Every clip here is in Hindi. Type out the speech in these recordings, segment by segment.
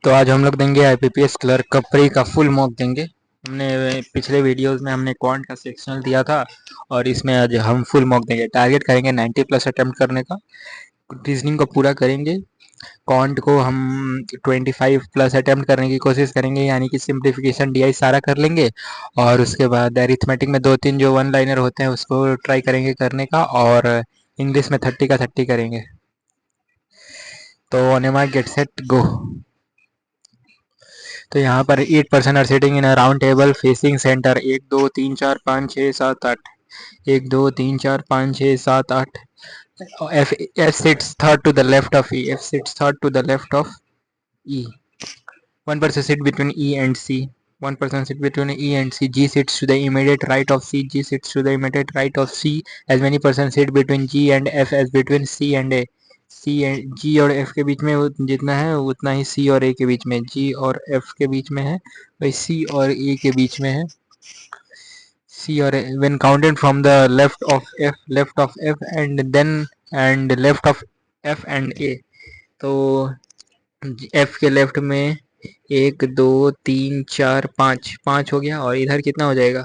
तो आज हम लोग देंगे आईपीपीएस क्लर्क का प्री का फुल मॉक देंगे। हमने पिछले वीडियोस में हमने क्वांट का सेक्शनल दिया था और इसमें आज हम फुल मॉक देंगे। टारगेट करेंगे 90 प्लस अटेम्प्ट करने का। रीजनिंग को पूरा करेंगे। क्वांट को हम 25 प्लस अटेम्प्ट करने की कोशिश करेंगे, यानी कि सिंप्लीफिकेशन डीआई सारा कर लेंगे। और उसके बाद अरिथमेटिक में 2-3 जो वन लाइनर होते हैं उसको ट्राई करेंगे करने का, और इंग्लिश में 30 का 30 करेंगे। तो on mark get set go. तो यहाँ पर 8% are sitting in a round table facing centre. 1 2 3 4 5 6 7 8। 1 2 3 4 5 6 7 8। F sits third to the left of E. F sits third to the left of E. One person sits between E and C. One person sits between E and C. G sits to the immediate right of C. G sits to the immediate right of C. As many persons sit between G and F as between C and A. C and G और एफ के बीच में जितना है उतना ही सी और ए के बीच में, जी और एफ के बीच में है भाई, सी और ए के बीच में है। सी और when counted from the left of F and then and left of F and A. तो एफ के लेफ्ट में 1 2 3 4 5 5 हो गया, और इधर कितना हो जाएगा?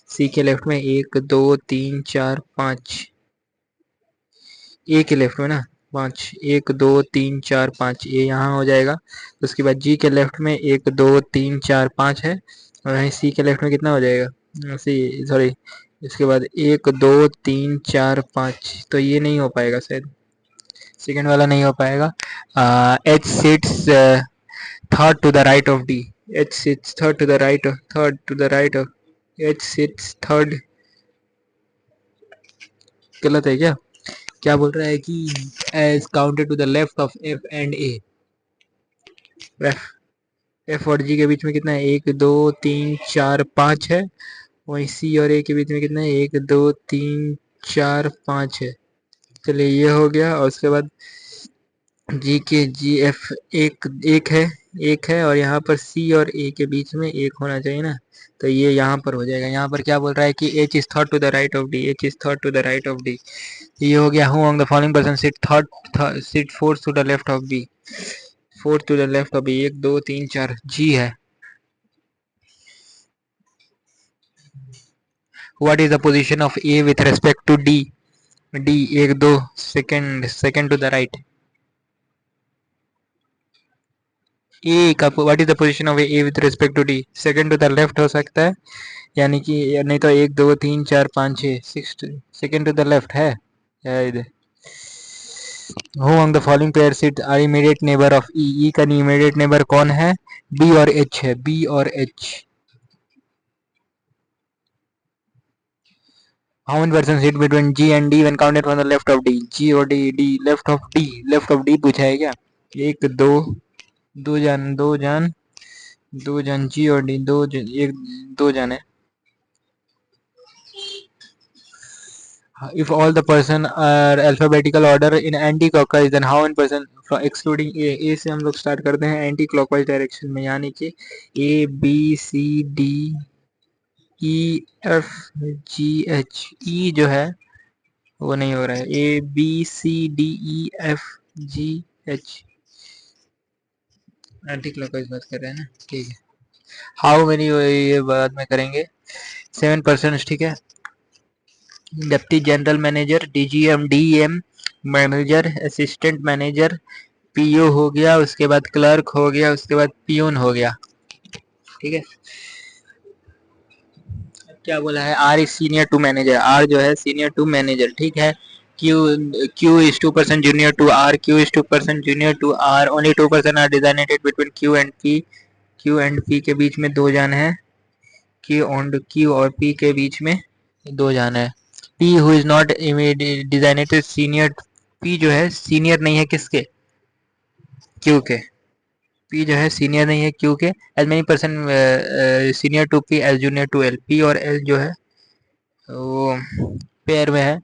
सी के लेफ्ट में 1 2 3 4 5, ए के लेफ्ट में ना 5, 1 2 3 4 5, ये यहाँ हो जाएगा। उसके बाद जी के लेफ्ट में 1 2 3 4 5 है, और यहाँ सी के लेफ्ट में कितना हो जाएगा? सी सॉरी, इसके बाद 1 2 3 4 5, तो ये नहीं हो पाएगा शायद, सेकेंड वाला नहीं हो पाएगा। H sits third to the right of D. H sits third to the right of, third to the right of, H sits third, गलत है क्या? क्या बोल रहा है कि as counted to the left of F and A. F और जी के बीच में कितना है? 1 2 3 4 5 है। वहीं सी और ए के बीच में कितना है? 1 2 3 4 5 है। चलिए ये हो गया। और उसके बाद जी के जी एफ एक है, और यहाँ पर सी और ए के बीच में एक होना चाहिए ना, तो ये यहाँ पर हो जाएगा। यहाँ पर क्या बोल रहा है कि H is third to the right of D. H is third to the right of D, ये हो गया। Who the following person sit fourth to the left of B. Fourth to the left of B, 1 2 3 4, G है। What is the position of A with respect to D? D 1 2 second to the right. A का what is the position of A with respect to D? Second to the left हो सकता है, यानी कि नहीं तो 1 2 3 4 5 6 6 सेकंड टू द लेफ्ट है इधर। Who among the following pairs sit are immediate neighbor of E? E का immediate neighbor कौन है? B और H है, B और H। How many persons sit between G and D when counted from the left of D? G और D, D left of D पूछा है क्या? 1 2 दो जान G और D, दो जान है। If all the person are alphabetical order in anti-clockwise, then how many person excluding A? A से हम लोग स्टार्ट करते हैं एंटी क्लॉकवाइज डायरेक्शन में, यानी कि A B C D E F G H। E जो है वो नहीं हो रहा है, A B C D E F G H, anti clockwise बात कर रहे हैं ना, ठीक है। हाउ मेनी ये बाद में करेंगे। 7%, ठीक है। Deputy general manager, DGM, DM manager, assistant manager, PO हो गया, उसके बाद क्लर्क हो गया, उसके बाद पियून हो गया, ठीक है। क्या बोला है? R is senior to manager. R जो है सीनियर टू मैनेजर, ठीक है। Q is 2% junior to R. Q is 2% junior to R. Only 2% R designated between Q and P. Q and P के बीच में दो जान है। क्यू और पी के बीच में दो जान है। P who is not designated senior. P जो है सीनियर नहीं है किसके? क्यू के। पी जो है सीनियर नहीं है क्यू के। As many person senior to P as junior to L. P और एल जो है वो पेयर में है।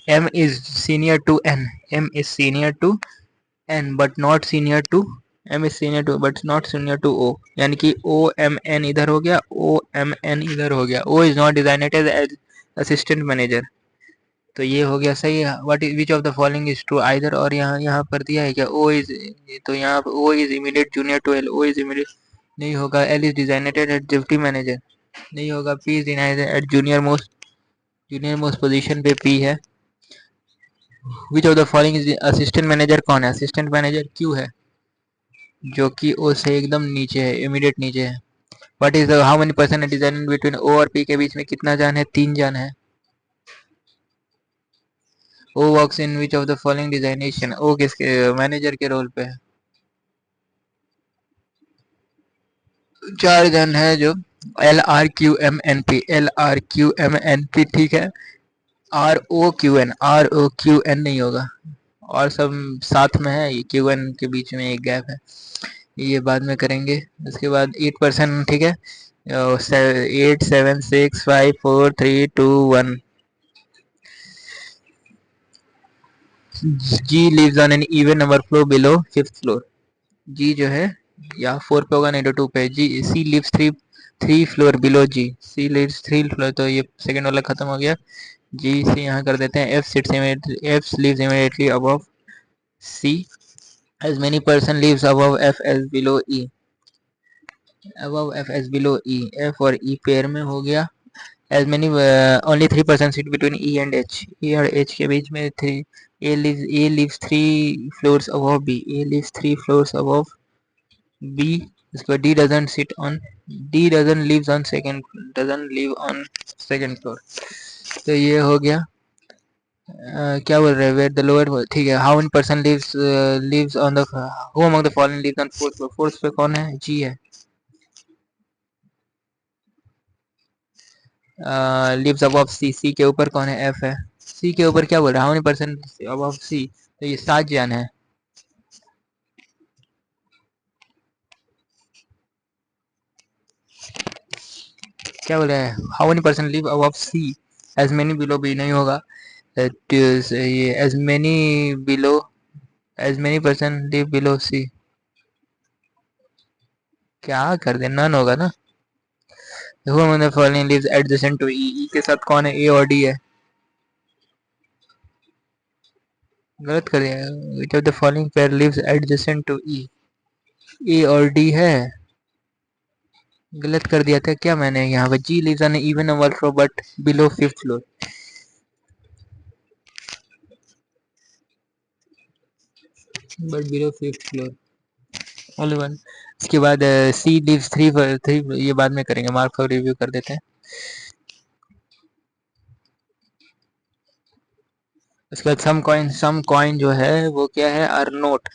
M is senior to N. M is senior to N but not senior to, M is senior to but not senior to O, यानी कि ओ एम एन इधर हो गया, ओ एम एन इधर हो गया। O is not designated as assistant manager. तो ये हो गया सही। What is which of the following is true, either, और यहाँ यहाँ पर दिया है क्या ओ इज, तो यहाँ O is immediate junior to L, O is immediate नहीं होगा। L is designated at deputy manager नहीं होगा। P is at junior most position पे पी है। Which of the following is assistant manager कौन है, असिस्टेंट मैनेजर क्यू है जो कि ओ से एकदम नीचे है, इमीडिएट नीचे है। What is the how many person design between O और पी के बीच में कितना जान है, 3 जान है। O works in which of the following designation, O किसके मैनेजर के रोल पे है। 4 जन है जो LRQMNP, LRQMNP ठीक है। ROQN नहीं होगा, और सब साथ में है, ये QN के बीच में एक गैप है, ये बाद में करेंगे। उसके बाद 8% ठीक है। 8 7 6 5 4 3 2 1 G lives on an even number floor below 5th floor। G जो है या 4 पे होगा नहीं तो 2 पे। जी C lives 3 floor below G, C lives 3 floor, तो ये सेकंड वाला खत्म हो गया। G से यहाँ कर देते हैं। F lives immediately above C, as many person lives above F as below E, above F as below E, F और E पेयर में हो गया। as many only 3% sit between E and H, E और H के बीच में 3। A lives 3 floors above B, A lives 3 floors above B। इसके बाद D doesn't live on second floor। तो ये हो गया। क्या बोल रहे हैं, वेयर द लोअर, ठीक है। How many person lives on the, who among the following lives on fourth floor, fourth पे कौन है, जी है। लिव्स अबव सी, सी के ऊपर कौन है, एफ है। सी के ऊपर क्या बोल रहा है, how many person above C, तो ये 7 जन है। क्या बोल रहे हैं, how many person live above C, as many below B नहीं होगा। ये as many person live below C, क्या कर दे, नन होगा ना। Who among the following lives adjacent to E, E के साथ कौन है, ए और डी है। गलत कर दिया। Which of the following pair lives adjacent to E, A और डी है। गलत कर दिया था क्या मैंने यहाँ पे। G lives on even number floor but below 5th floor, but below 5th floor only one. इसके बाद सी लिव्स 3, ये बाद में करेंगे, मार्क फॉर रिव्यू कर देते हैं। उसके बाद सम कॉइन जो है वो क्या है, are note,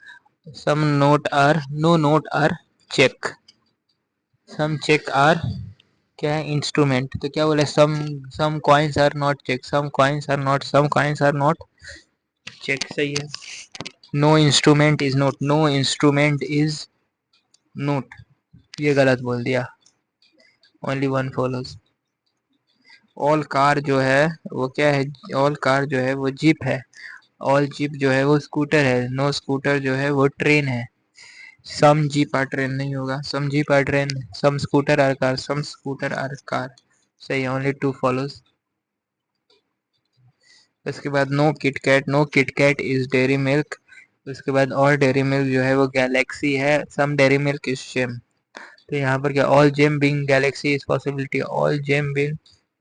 some note are, no note are check, some check are क्या है, इंस्ट्रूमेंट। तो क्या बोले, some coins are not check, some coins are not check, सही है। No instrument is note, no instrument is note, ये गलत बोल दिया। Only one follows. All car जो है वो क्या है, ऑल कार जो है वो जीप है, ऑल जीप जो है वो स्कूटर है, नो स्कूटर जो है वो ट्रेन है। सम जीप आर ट्रेन नहीं होगा, some jeep are train, some scooter are car, some scooter are car, सही। Only 2 follows. उसके बाद no KitKat, no KitKat is Dairy Milk. उसके बाद ऑल डेयरी मिल्क जो है वो गैलेक्सी है, some Dairy Milk is Gem. तो यहाँ पर क्या, all Gem being Galaxy is possibility, all Gem being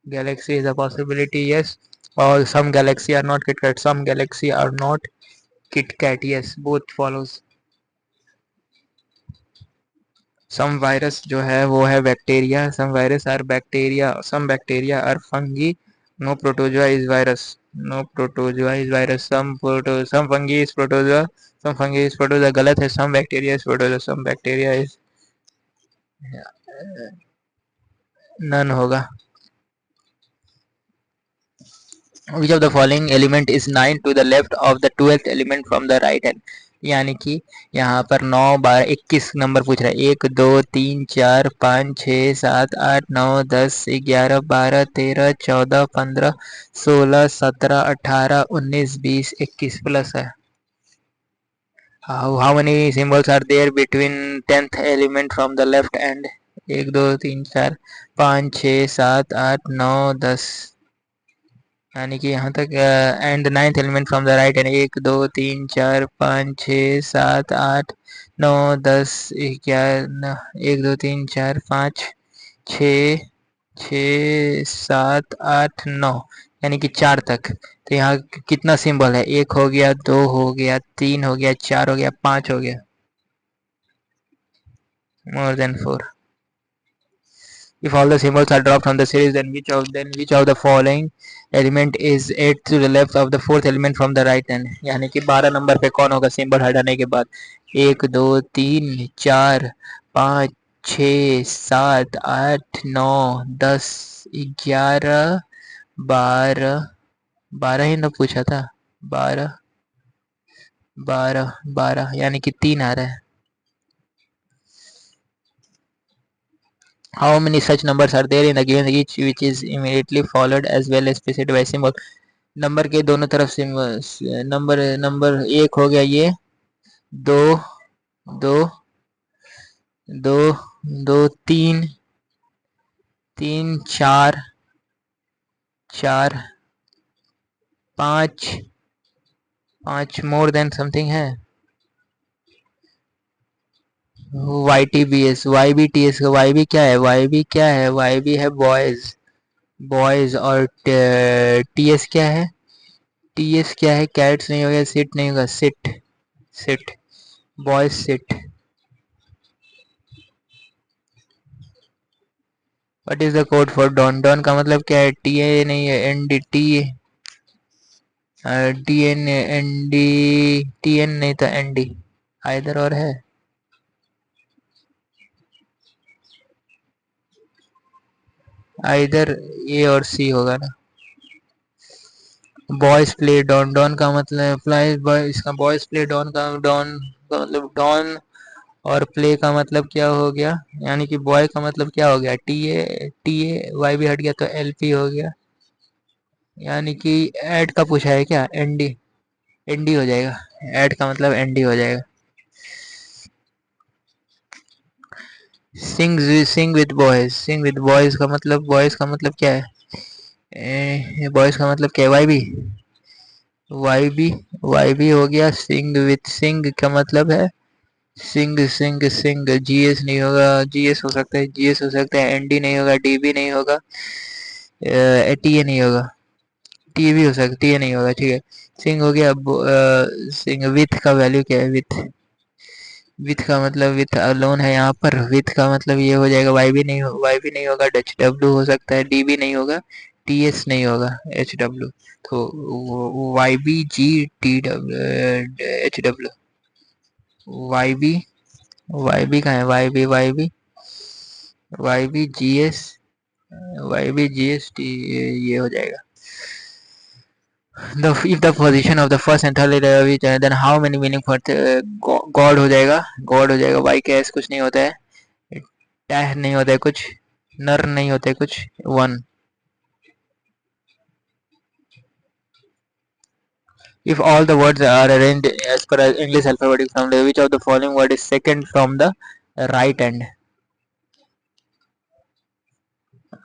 Galaxy is a possibility, yes. और some Galaxy are not KitKat, some Galaxy are not KitKat, yes, both follows. Some virus जो है वो है bacteria, some virus are bacteria, some bacteria are fungi, no protozoa is virus, no protozoa is virus, some fungi is protozoa, some fungi is protozoa गलत है, some bacteria is protozoa, some bacteria is none होगा। Which of the following element is 9 to the left of the 12th element from the right hand, यानी कि यहाँ पर 9 12 21 नंबर पूछ रहा है, 1 2 3 4 5 6 7 8 9 10 11 12 13 14 15 16 17 18 19 20 21 प्लस है। how many symbols are there between 10th element from the left hand, 1 2 3 4 5 6 7 8 9 10, यानी कि यहाँ तक and the ninth element from the right and 1 2 3 4 5 6 7 8 9 10 11 1 2 3 4 5 6 6 7 8 9 यानी कि 4 तक। तो यहाँ कितना सिंबल है? 1 हो गया, 2 हो गया, 3 हो गया, 4 हो गया, 5 हो गया। More than 4। If all the symbols are dropped from the series, then which of the following element is 8 to the left of the fourth element from the right hand? यानी कि 12 नंबर पे कौन होगा सिंबल हटाने के बाद? 1 2 3 4 5 6 7 8 9 10 11 12 ही ना पूछा था? 12 12 12 यानी कि 3 आ रहा है। How many such numbers are there in the given each which is immediately followed as well as preceded by symbol? Number के दोनों तरफ से नंबर नंबर 1 हो गया, ये 2 2 2 2 3 3 4 4 5 5 मोर देन समथिंग है। YTBS YBTS का YB क्या है? YB क्या है? YB है बॉयज, बॉयज। और TS क्या है? TS क्या है? कैट्स नहीं होगा, सिट नहीं होगा, sit sit, boys sit. What is the code for don? Don का मतलब क्या है? TA नहीं है, NDT, DN, ND, TN नहीं था, ND आइदर और है। आइदर A और C होगा ना। बॉयज प्ले डॉन, डॉन का मतलब फ्लाई बॉय, इसका बॉयज प्ले डॉन का मतलब डॉन, और प्ले का मतलब क्या हो गया? यानी कि बॉय का मतलब क्या हो गया? TA वाई भी हट गया तो LP हो गया। यानी कि एड का पूछा है क्या? ND हो जाएगा, एड का मतलब ND हो जाएगा। Sing with boys, sing with boys का मतलब, बॉयज का मतलब क्या है? बॉयज का मतलब क्या है? वाई बी हो गया। सिंग विथ, सिंग का मतलब है सिंग सिंग सिंग। GS नहीं होगा, GS हो सकता है, GS हो सकता है, ND नहीं होगा, DB नहीं होगा, TA नहीं होगा, टी भी हो सकता है, TA नहीं होगा, ठीक है। सिंग हो गया। सिंग विथ का वैल्यू क्या है? विथ का मतलब विथ अलोन है यहाँ पर। विथ का मतलब ये हो जाएगा, वाई भी नहीं होगा, HW हो सकता है, DB नहीं होगा, TS नहीं होगा, HW। तो YBGTW, वाई बी, YB कहाँ है? YB GS, ये हो जाएगा। If the position of the first and third letter of each, then how many meaning for God हो जाएगा, गॉड हो जाएगा। वाई के एस कुछ नहीं होता है, टैह नहीं होता है कुछ, नर नहीं होते कुछ, one. If all the words are arranged as per English alphabetic from which of the following word is second from the right end?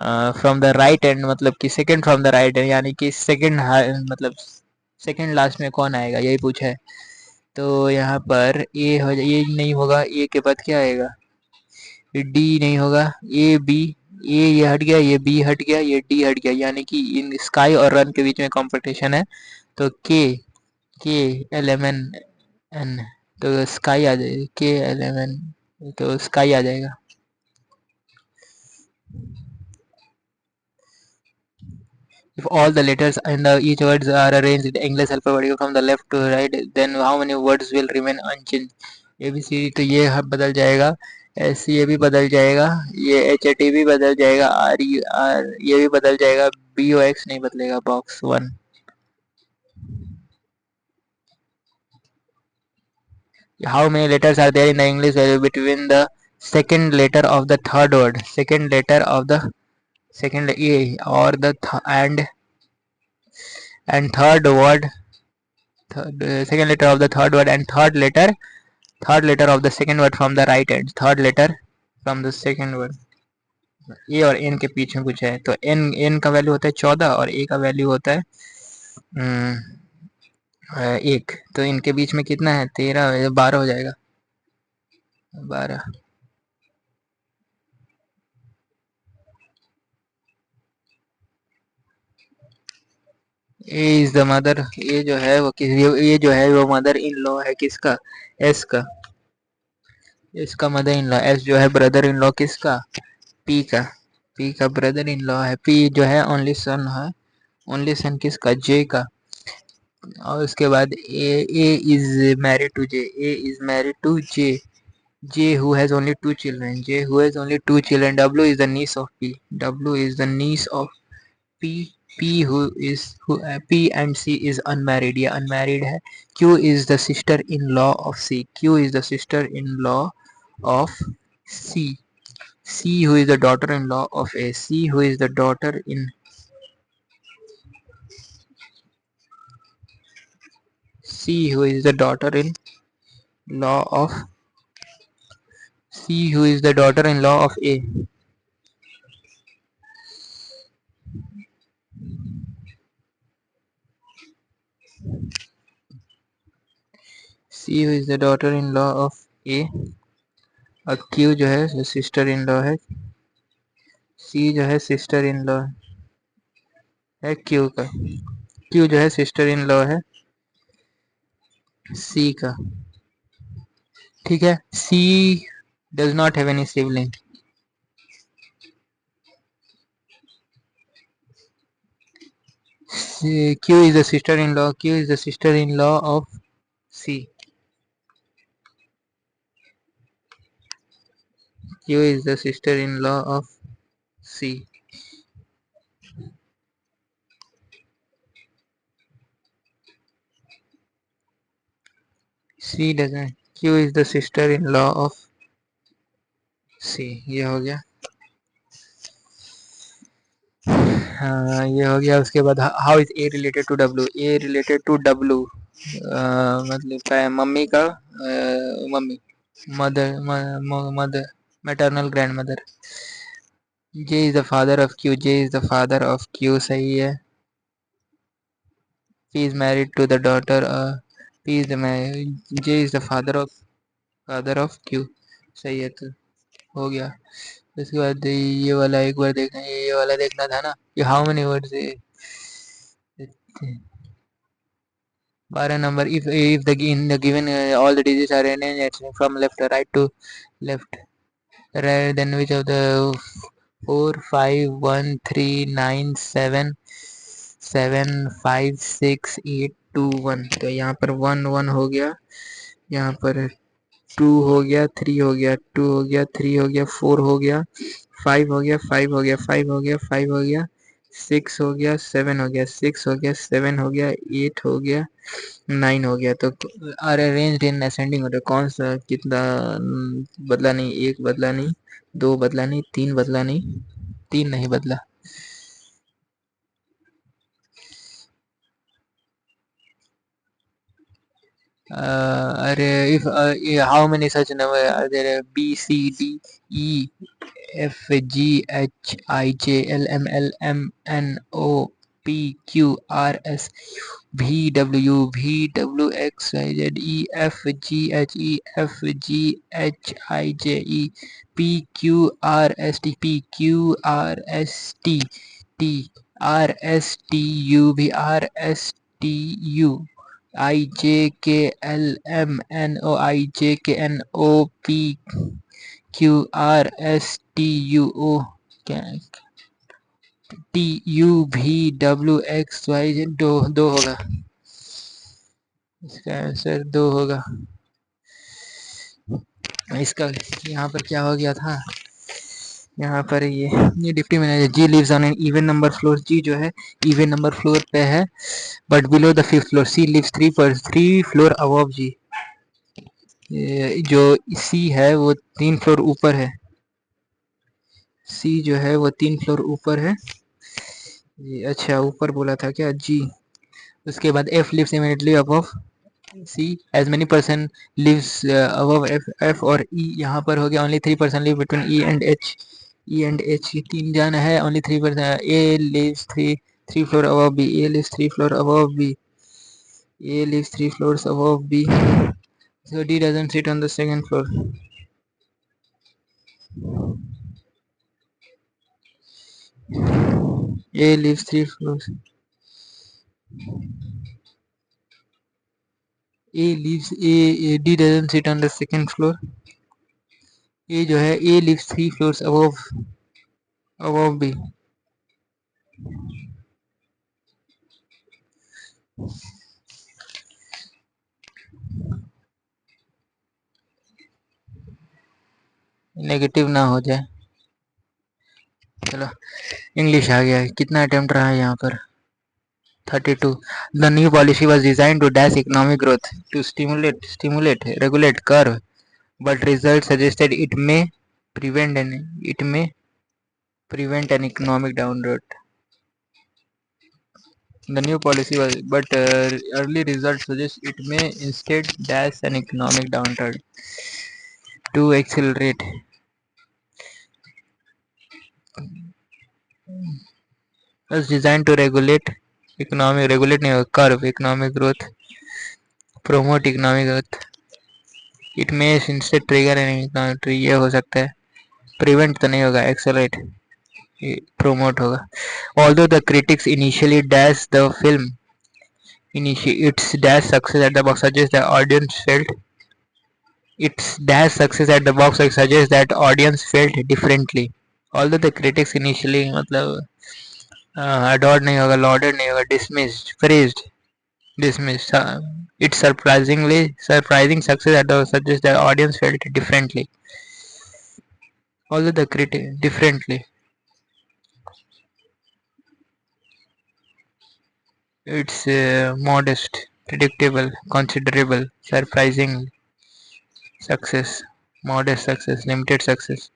From the right and मतलब कि second from the right and, यानी कि सेकंड मतलब सेकंड लास्ट में कौन आएगा, यही पूछा है। तो यहाँ पर ए हो जाए, ये नहीं होगा, ए के बाद क्या आएगा? डी नहीं होगा, B, ए ये हट गया, ये B हट गया, ये D हट गया, यानी कि इन स्काई और रन के बीच में कंपटीशन है। तो KLMN, तो स्काई आ जाएगा, KLMN, तो स्काई आ जाएगा। If all the letters in each words are arranged in English alphabet from the left to right, then how many words will remain unchanged? ABCD तो ये बदल जाएगा, SC ये भी बदल जाएगा, ये HT भी बदल जाएगा, RER ये भी बदल जाएगा, BOX नहीं बदलेगा, box 1। How many letters are there in the English between the second letter of the third word? Second letter of the second A or the and third word, second letter of the third word and third letter of the second word from the right end, third letter from the second word. ए और एन के बीच में कुछ है, तो एन एन का वैल्यू होता है 14 और ए का वैल्यू होता है 1। तो इनके बीच में कितना है, 13, 12 हो जाएगा, 12। ए इज द मदर, ये जो है वो किस, ये जो है वो मदर इन लॉ है किसका, एस का, इसका मदर इन लॉ। एस जो है ब्रदर इन लॉ किसका, पी का, पी का ब्रदर इन लॉ है। पी जो है ओनली सन है, ओनली सन किसका, जे का। और उसके बाद A is married to J, A is married to J, J who has only 2 children, J who has only 2 children. W is the niece of P, W is the niece of P, P who is who P and C is unmarried, ये unmarried है। Q is the sister in law of C, Q is the sister in law of C, C who is the daughter in law of A, C who is the daughter in, C who is the daughter in law of, C who is the daughter in law of A, C who is the daughter in law of A। और Q जो है सिस्टर इन लॉ है, C जो है सिस्टर इन लॉ है Q का, Q जो है सिस्टर इन लॉ है C का, ठीक है। C does not have any sibling, Q is the sister in law, Q is the sister in law of C, Q is the sister in law of C। C doesn't, Q is the sister in law of C, ये हो गया। हाँ ये हो गया। उसके बाद how is A related to W, A related to W मतलब क्या है, मम्मी का mummy, mother, mother, maternal grandmother. J is the father of Q, J is the father of Q, सही है। P is married to the daughter, P is the, J is the father of Q, सही है। तो हो गया। उसके बाद ये वाला एक बार देखना, ये वाला देखना था ना, कि how many words, 12 number. if the in the given all the digits are arranged from left to right to left, rather than which of the 4 5 1 3 9 7 7 5 6 8 2 1, तो यहाँ पर 1 1 हो गया, यहाँ पर 2 हो गया, 3 हो गया, 2 हो गया, 3 हो गया, 4 हो गया, 5 हो गया, 5 हो गया, 5 हो गया, 5 हो गया, 6 हो गया, 7 हो गया, 6 हो गया, 7 हो गया, 8 हो गया, 9 हो गया। तो अरेंज्ड इन असेंडिंग ऑर्डर, कौन सा कितना बदला नहीं, एक बदला नहीं, दो बदला नहीं, तीन बदला नहीं, तीन नहीं बदला। अरे if how many such number are there, B C D E F G H I J L M L M N O P Q R S V W X Y Z E F G H E F G H I J E P Q R S T T R S T U V R S T U I J K L M N O I J के N O P Q R S T U O T U भी डब्ल्यू एक्स वाई जेड, दो दो होगा, इसका आंसर दो होगा। इसका यहाँ पर क्या हो गया था, यहाँ पर ये deputy manager, G lives on an even number floor, G जो है इवन नंबर फ्लोर पे है, but below the 5th floor. C lives 3 floor above G, जो सी है वो 3 फ्लोर ऊपर है, सी जो है वो 3 फ्लोर ऊपर है जी। अच्छा ऊपर बोला था क्या जी। उसके बाद F lives immediately above C, as many person lives above F, F और ई यहाँ पर हो गया only 3 person live between E and H, E and H ये तीन जाना है. Only 3%. A lives three floor above B. A lives 3 floor above B. A lives 3 floors above B. So D doesn't sit on the second floor. A lives 3 floors. D doesn't sit on the second floor. A जो है A lives 3 floors above B. Negative ना हो जाए. चलो इंग्लिश आ गया. कितना अटेम्प्ट रहा है यहाँ पर? 32. The new policy was designed to dash economic growth, to stimulate, regulate, curb, but results suggested it may prevent an economic downturn. The new policy was, but early results suggest it may instead dash an economic downturn. To accelerate. Was designed to regulate नहीं होगा, curb economic growth, promote economic growth. It may instead trigger an economic, ये हो सकता है. Prevent तो नहीं होगा, accelerate, promote होगा. Although the critics initially dashed the film, its dash success at the box suggests the audience felt its dash success at the box office suggests that audience felt differently. Although the critics initially मतलब adored नहीं होगा, lauded नहीं होगा, dismissed, praised, dismissed. Its surprising success at the suggests that audience felt differently. Although the critic differently. It's modest, predictable, considerable, surprising success, modest success, limited success.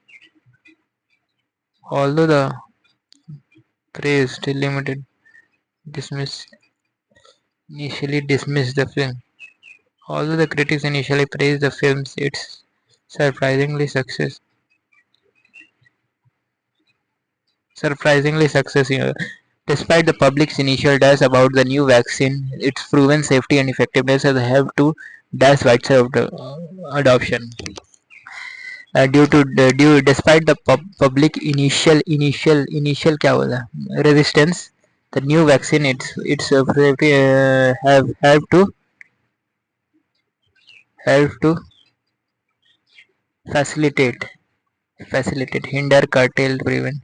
Although the praised, limited, dismissed, initially dismissed the film. Although the critics initially praised the film's its surprisingly success. Despite the public's initial doubts about the new vaccine, its proven safety and effectiveness has helped to dash widespread adoption. Despite the public initial क्या बोला resistance, the new vaccine its safety have helped to facilitate hinder curtail prevent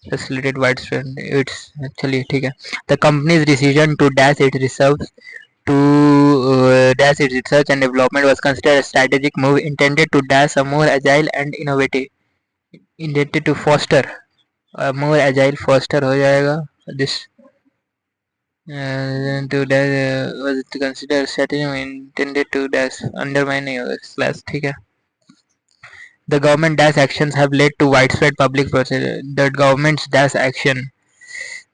facilitate widespread. It's actually ठीक है. The company's decision to dash its research and development was considered a strategic move intended to dash a more agile and innovative intended to foster a more agile foster हो जाएगा this to dash was considered strategy intended to dash undermine नहीं होगा slash ठीक है. The government dash actions have led to widespread public protest. The government's dash action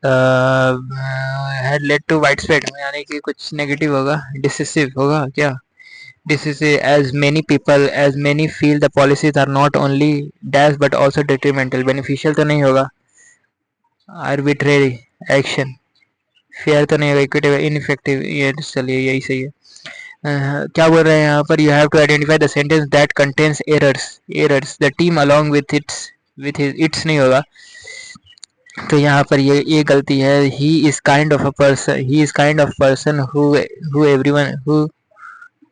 had led to widespread यानी कि कुछ नेगेटिव होगा, decisive होगा क्या? Decisive as many feel the policies are not only dash but also detrimental. Beneficial तो नहीं होगा, arbitrary action, fair तो नहीं होगा, equitable, ineffective. ये चलिए यही सही है. क्या बोल रहे हैं यहाँ पर? You have to identify the sentence that contains errors. The team along with its नहीं होगा, तो यहाँ पर ये गलती है. He is kind of person who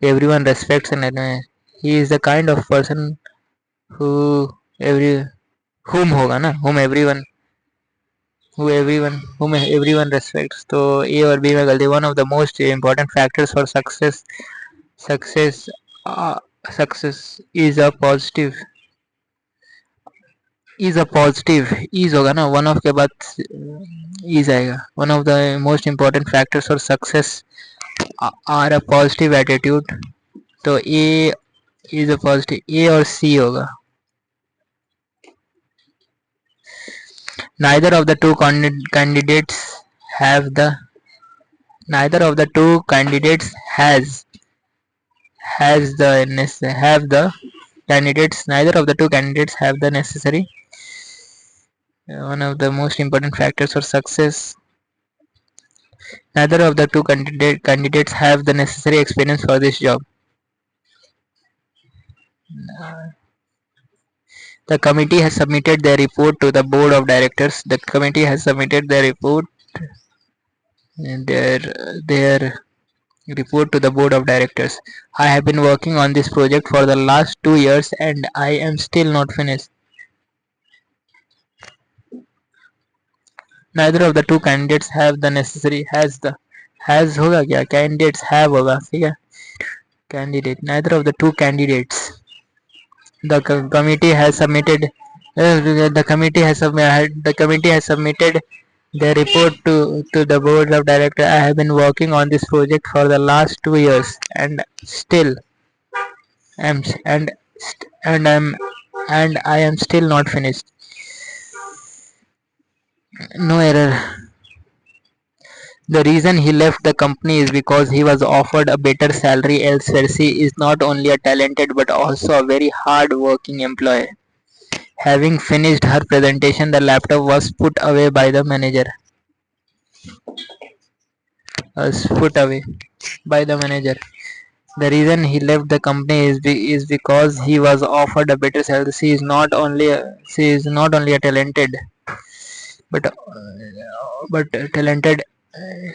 everyone respects and admires. He is the kind of person who whom होगा ना, whom everyone respects. तो A और B में गलती. One of the most important factors for success is a positive is होगा ना, one of के बाद is आएगा. One of the most important factors for success are a positive attitude. तो A is a positive. A और C होगा. Neither of the two candidates have the necessary one of the most important factors for success. Neither of the two candidates have the necessary experience for this job. The committee has submitted their report to the board of directors. The committee has submitted their report their report to the board of directors. I have been working on this project for the last 2 years and I am still not finished. Neither of the two candidates have the necessary has होगा क्या candidates have होगा ठीक है candidate neither of the two candidates the committee has submitted the committee has submitted their report to the board of directors. I have been working on this project for the last 2 years and still am and I'm and I am still not finished. No error. The reason he left the company is because he was offered a better salary elsewhere. She is not only a talented but also a very hard working employee. Having finished her presentation, the laptop was put away by the manager. Was put away by the manager. The reason he left the company is because he was offered a better salary. She is not only a talented but talented.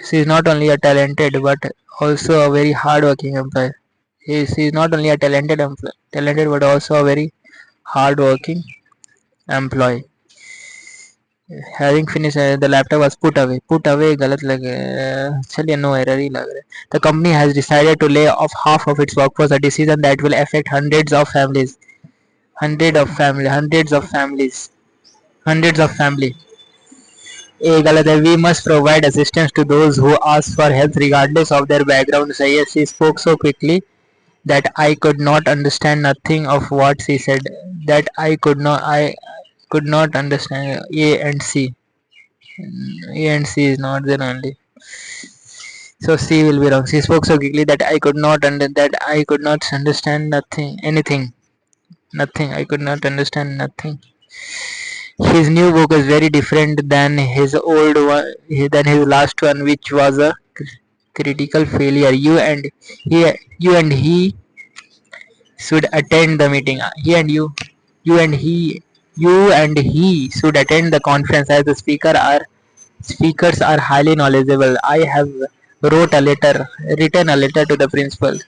She is not only a talented but also a very hard-working employee. She is not only a talented but also a very hard-working employee. Having finished, the laptop was put away. Put away गलत लगे चलिए no error ही लग रहा है. The company has decided to lay off half of its workforce, a decision that will affect hundreds of families. Hundreds of families. Hundreds of family. ये गलत है. We must provide assistance to those who ask for help regardless of their background. सही है. She spoke so quickly that I could not understand nothing of what she said. That I could not understand A and C. A and C is not there only. So C will be wrong. She spoke so quickly that I could not understand nothing. I could not understand nothing. His new book is very different than his old one, than his last one, which was a critical failure. You and he should attend the meeting. You and he, you and he should attend the conference as the speakers are highly knowledgeable. I have written a letter to the principal.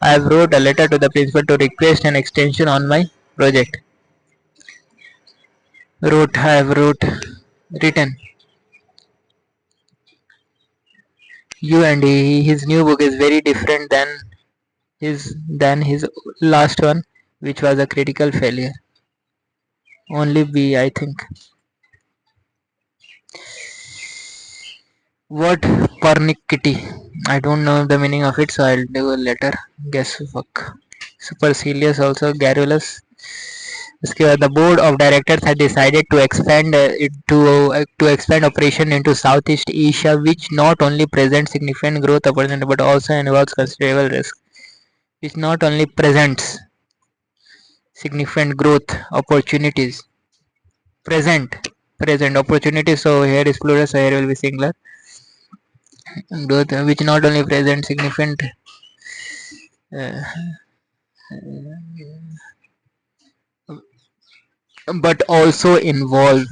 I have wrote a letter to the principal to request an extension on my project. Wrote, I have written. You and he, his new book is very different than his last one, which was a critical failure. Only B, I think. What pernickety? I don't know the meaning of it, so I'll do a letter. Guess fuck. Supercilious also garrulous. उसके बाद the board of directors had decided to expand to expand operation into Southeast Asia, which not only presents significant growth opportunity but also involves considerable risk. Which not only presents significant growth opportunities. Present opportunities. So here is plural. So here will be singular. Growth which not only present significant uh, but also involve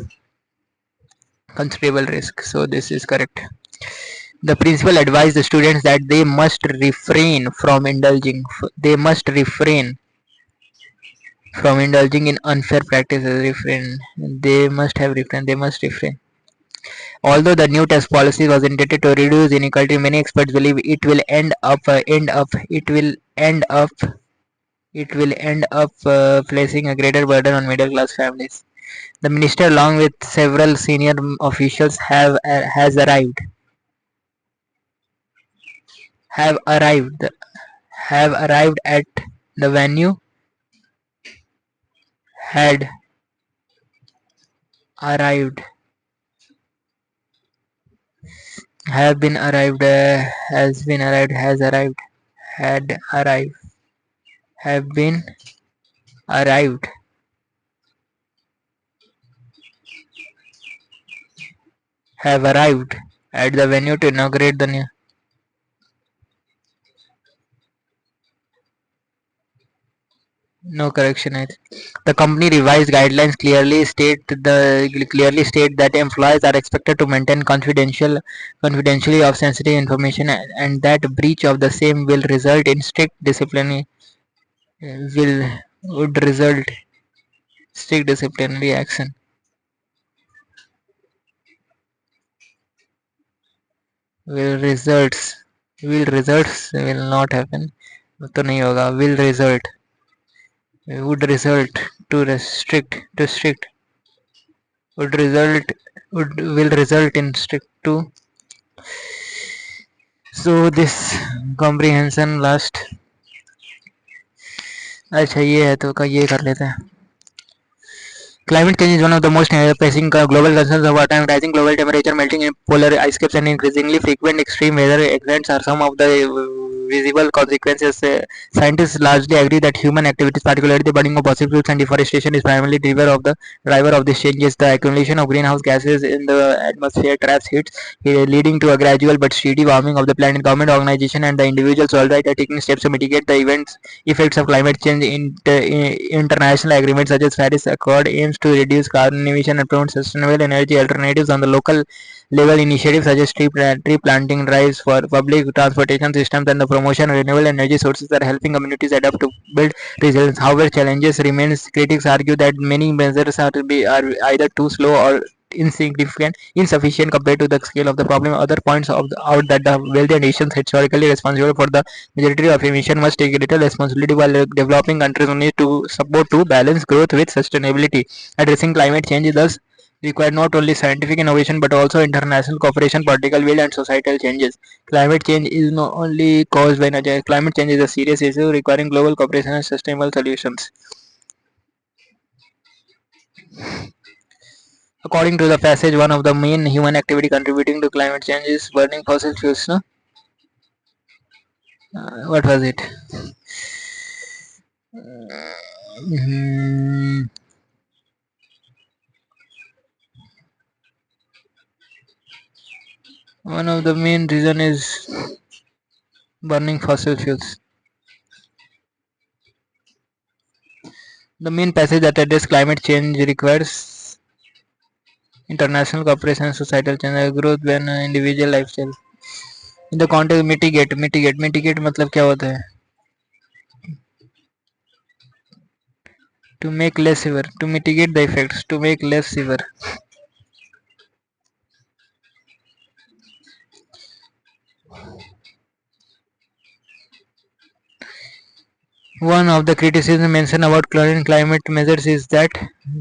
considerable risk. So this is correct. The principal advised the students that they must refrain from indulging. They must refrain from indulging in unfair practices. Refrain. They must have refrain. They must refrain. Although the new tax policy was intended to reduce inequality, many experts believe it will end up placing a greater burden on middle class families. The minister, along with several senior officials, have arrived have arrived at the venue. Had arrived. Have been arrived. Has been arrived. Has arrived. Had arrived. Have been arrived have arrived at the venue to inaugurate the new. No correction. The company revised guidelines clearly state that employees are expected to maintain confidentially of sensitive information, and that breach of the same will result in will would result strict disciplinary action. Will results will not happen. तो नहीं होगा. Will result would result to restrict to strict would result will result in strict to. So this comprehension last. अच्छा ये है तो का ये कर लेते हैं. Climate change is one of the most pressing global concerns of our time. Rising global temperature, melting in polar ice caps, and increasingly frequent extreme weather events are some of the visible consequences. Scientists largely agree that human activities, particularly the burning of fossil fuels and deforestation, is primarily driver of these changes. The accumulation of greenhouse gases in the atmosphere traps heat, leading to a gradual but steady warming of the planet. Government organization and the individuals worldwide are taking steps to mitigate the effects of climate change. International agreements such as Paris Accord aims to reduce carbon emission and promote sustainable energy alternatives. On the local level, initiatives such as tree planting drives for public transportation systems and the promotion of renewable energy sources are helping communities adapt to build resilience. However, challenges remain. Critics argue that many measures are either too slow or insufficient compared to the scale of the problem. Other points out that the wealthy nations historically responsible for the majority of emission must take greater responsibility, while developing countries need to support to balance growth with sustainability. Addressing climate change thus require not only scientific innovation but also international cooperation, political will, and societal changes. Climate change is not only caused by nature. Climate change is a serious issue requiring global cooperation and sustainable solutions. According to the passage, one of the main human activity contributing to climate change is burning fossil fuels. No? What was it? Hmm. One of the main reason is burning fossil fuels. The main passage that addresses climate change requires international cooperation and societal change, growth when individual lifestyle. In the context mitigate मतलब क्या होता है? To make less severe, to mitigate the effects, to make less severe. One of the criticisms mentioned about current climate measures is that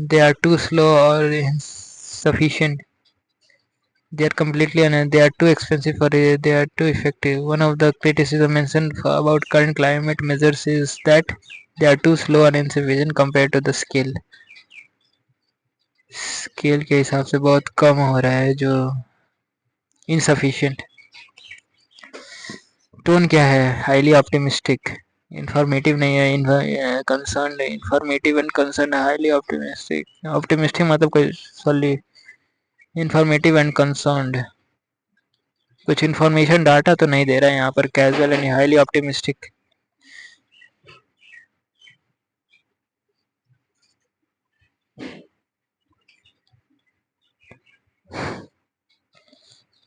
they are too slow or insufficient. They are they are too expensive or they are too effective. One of the criticisms mentioned about current climate measures is that they are too slow and insufficient compared to the scale. Scale के हिसाब से बहुत कम हो रहा है जो insufficient. टोन क्या है? Highly optimistic. इंफॉर्मेटिव नहीं है. Concern informative and concern highly optimistic. Optimistic मतलब कोई सॉली. Informative and concerned. कुछ इंफॉर्मेशन डाटा तो नहीं दे रहा है यहाँ पर. Casual and highly optimistic.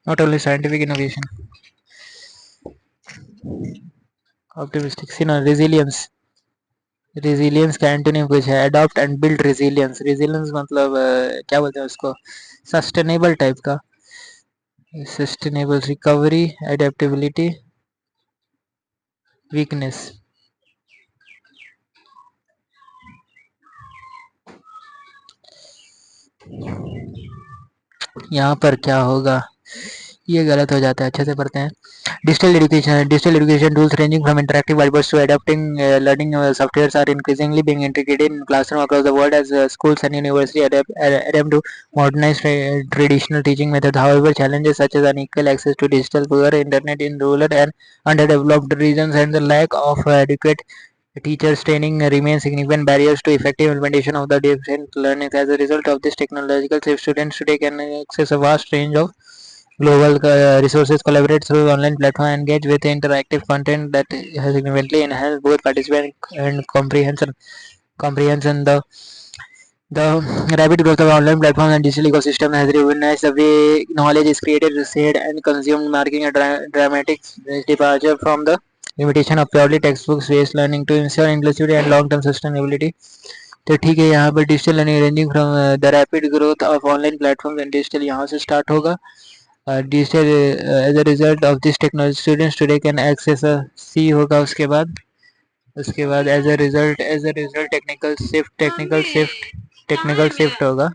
not only scientific innovation. Optimistic. See ना resilience. resilience का एंटोनिम कुछ है. adopt and build resilience. resilience मतलब क्या बोलते हैं उसको? सस्टेनेबल टाइप का. sustainable recovery, adaptability, weakness. यहाँ पर क्या होगा? ये गलत हो जाता है. अच्छे से पढ़ते हैं. Digital education tools ranging from interactive whiteboards to adapting learning softwares are increasingly being integrated in classrooms across the world as schools and universities adapt to modernized traditional teaching methods. However, challenges such as unequal access to digital, poor internet in rural and underdeveloped regions, and the lack of adequate teachers training remain significant barriers to effective implementation of the different learning. As a result of this technological shift, students today can access a vast range of Global resources collaborate through online platform and engage with interactive content that has significantly enhanced both participation and comprehension. The rapid growth of online platforms and digital ecosystem has revolutionized the way knowledge is created, shared, and consumed, marking a dramatic departure from the limitation of purely textbook-based learning to ensure inclusivity and long-term sustainability. तो ठीक है, यहाँ पर digital learning ranging from the rapid growth of online platform and digital यहाँ से स्टार्ट होगा. Digital as a result of this technology students today can access C होगा. उसके बाद as a result technical shift होगा.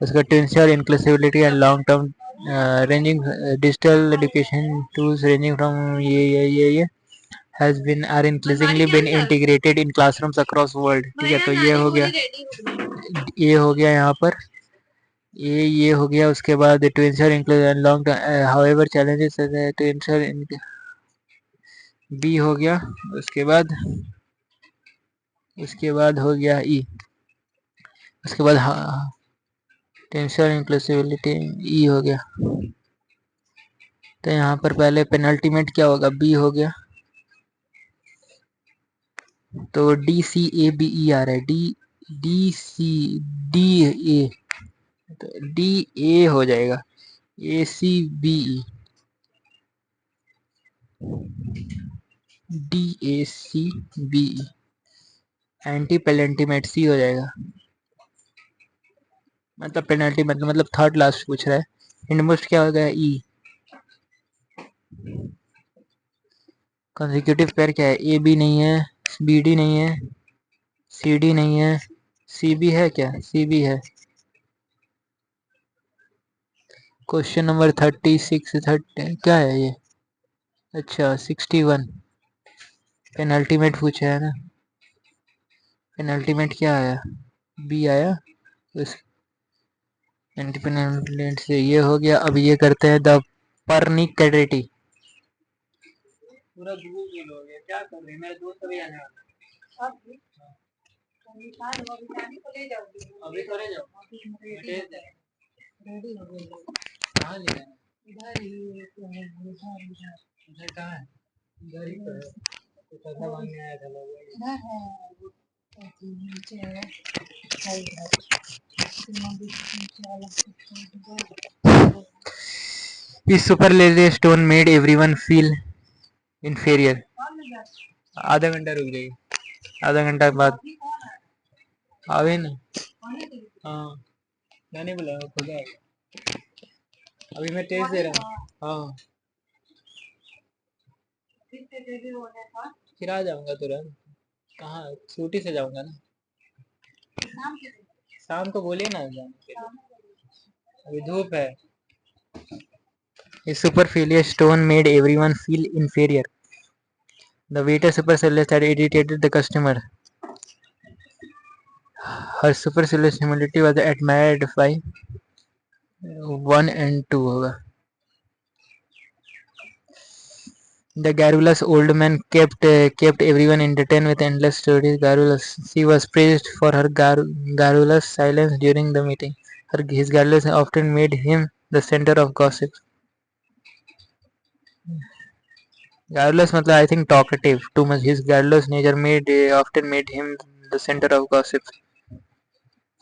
उसका to ensure inclusivity and long term ranging digital education tools ranging from ये has been are increasingly been integrated in classrooms across world. ठीक है, तो ये हो गया यहाँ पर ये हो गया. उसके बाद to ensure inclusion and long term however challenges to ensure B हो गया. उसके बाद हो गया ई. उसके बाद टू इंश्योर इंक्लूसिविटी ई हो गया. तो यहाँ पर पहले पेनल्टीमेंट क्या होगा, बी हो गया. तो D C A B E आ रहा है, डी सी डी ए, तो डी ए हो जाएगा, A C B E, D A C B E. Antepenultimate C हो जाएगा. मतलब पेनल्टी मतलब थर्ड लास्ट पूछ रहा है. इंडमोस्ट क्या हो गया, ई. कंसेक्यूटिव पेयर क्या है, ए बी नहीं है, बी डी नहीं है, सी डी नहीं है, सी बी है क्या, सी बी है. क्वेश्चन नंबर 36 क्या है ये, अच्छा 61 पेनल्टीमेंट पूछा है ना. पेनल्टीमेंट क्या आया, बी आया. उस एंटी पेनल्टीमेंट से ये हो गया. अब ये करते हैं द परनिकेटिटी. पूरा गूगल हो गया, क्या कर रहे हैं, मेरे दोस्त अभी आने वाला है. अभी तो ले जाओ, रेडी हो गया. कहाँ ले जाना, इधर ही उधर कहाँ है, इधर ही तो है. तो पैसा मांगने आया था लोग, इधर है नीचे है. इस सुपरलेजर stone made everyone feel inferior. आधा घंटा रुक जाइए, आधा घंटा बाद आवे ना. हाँ, मैंने बोला खुद आएगा. अभी मैं टेस्ट दे रहा हूँ. हाँ, फिर आ जाऊंगा तुरंत. कहाँ, स्कूटी से जाऊंगा ना. शाम को बोलिए ना जाने के लिए. अभी धूप है. A supercilious stone made everyone feel inferior. The waiter supercilious had irritated the customer. Her supercilious humility was admired by 1 and 2 होगा. The garrulous old man kept everyone entertained with endless stories. Garrulous. She was praised for her garrulous silence during the meeting. His garrulous often made him the center of gossip. Garrulous मतलब I think talkative too much. His garrulous nature often made him the center of gossip.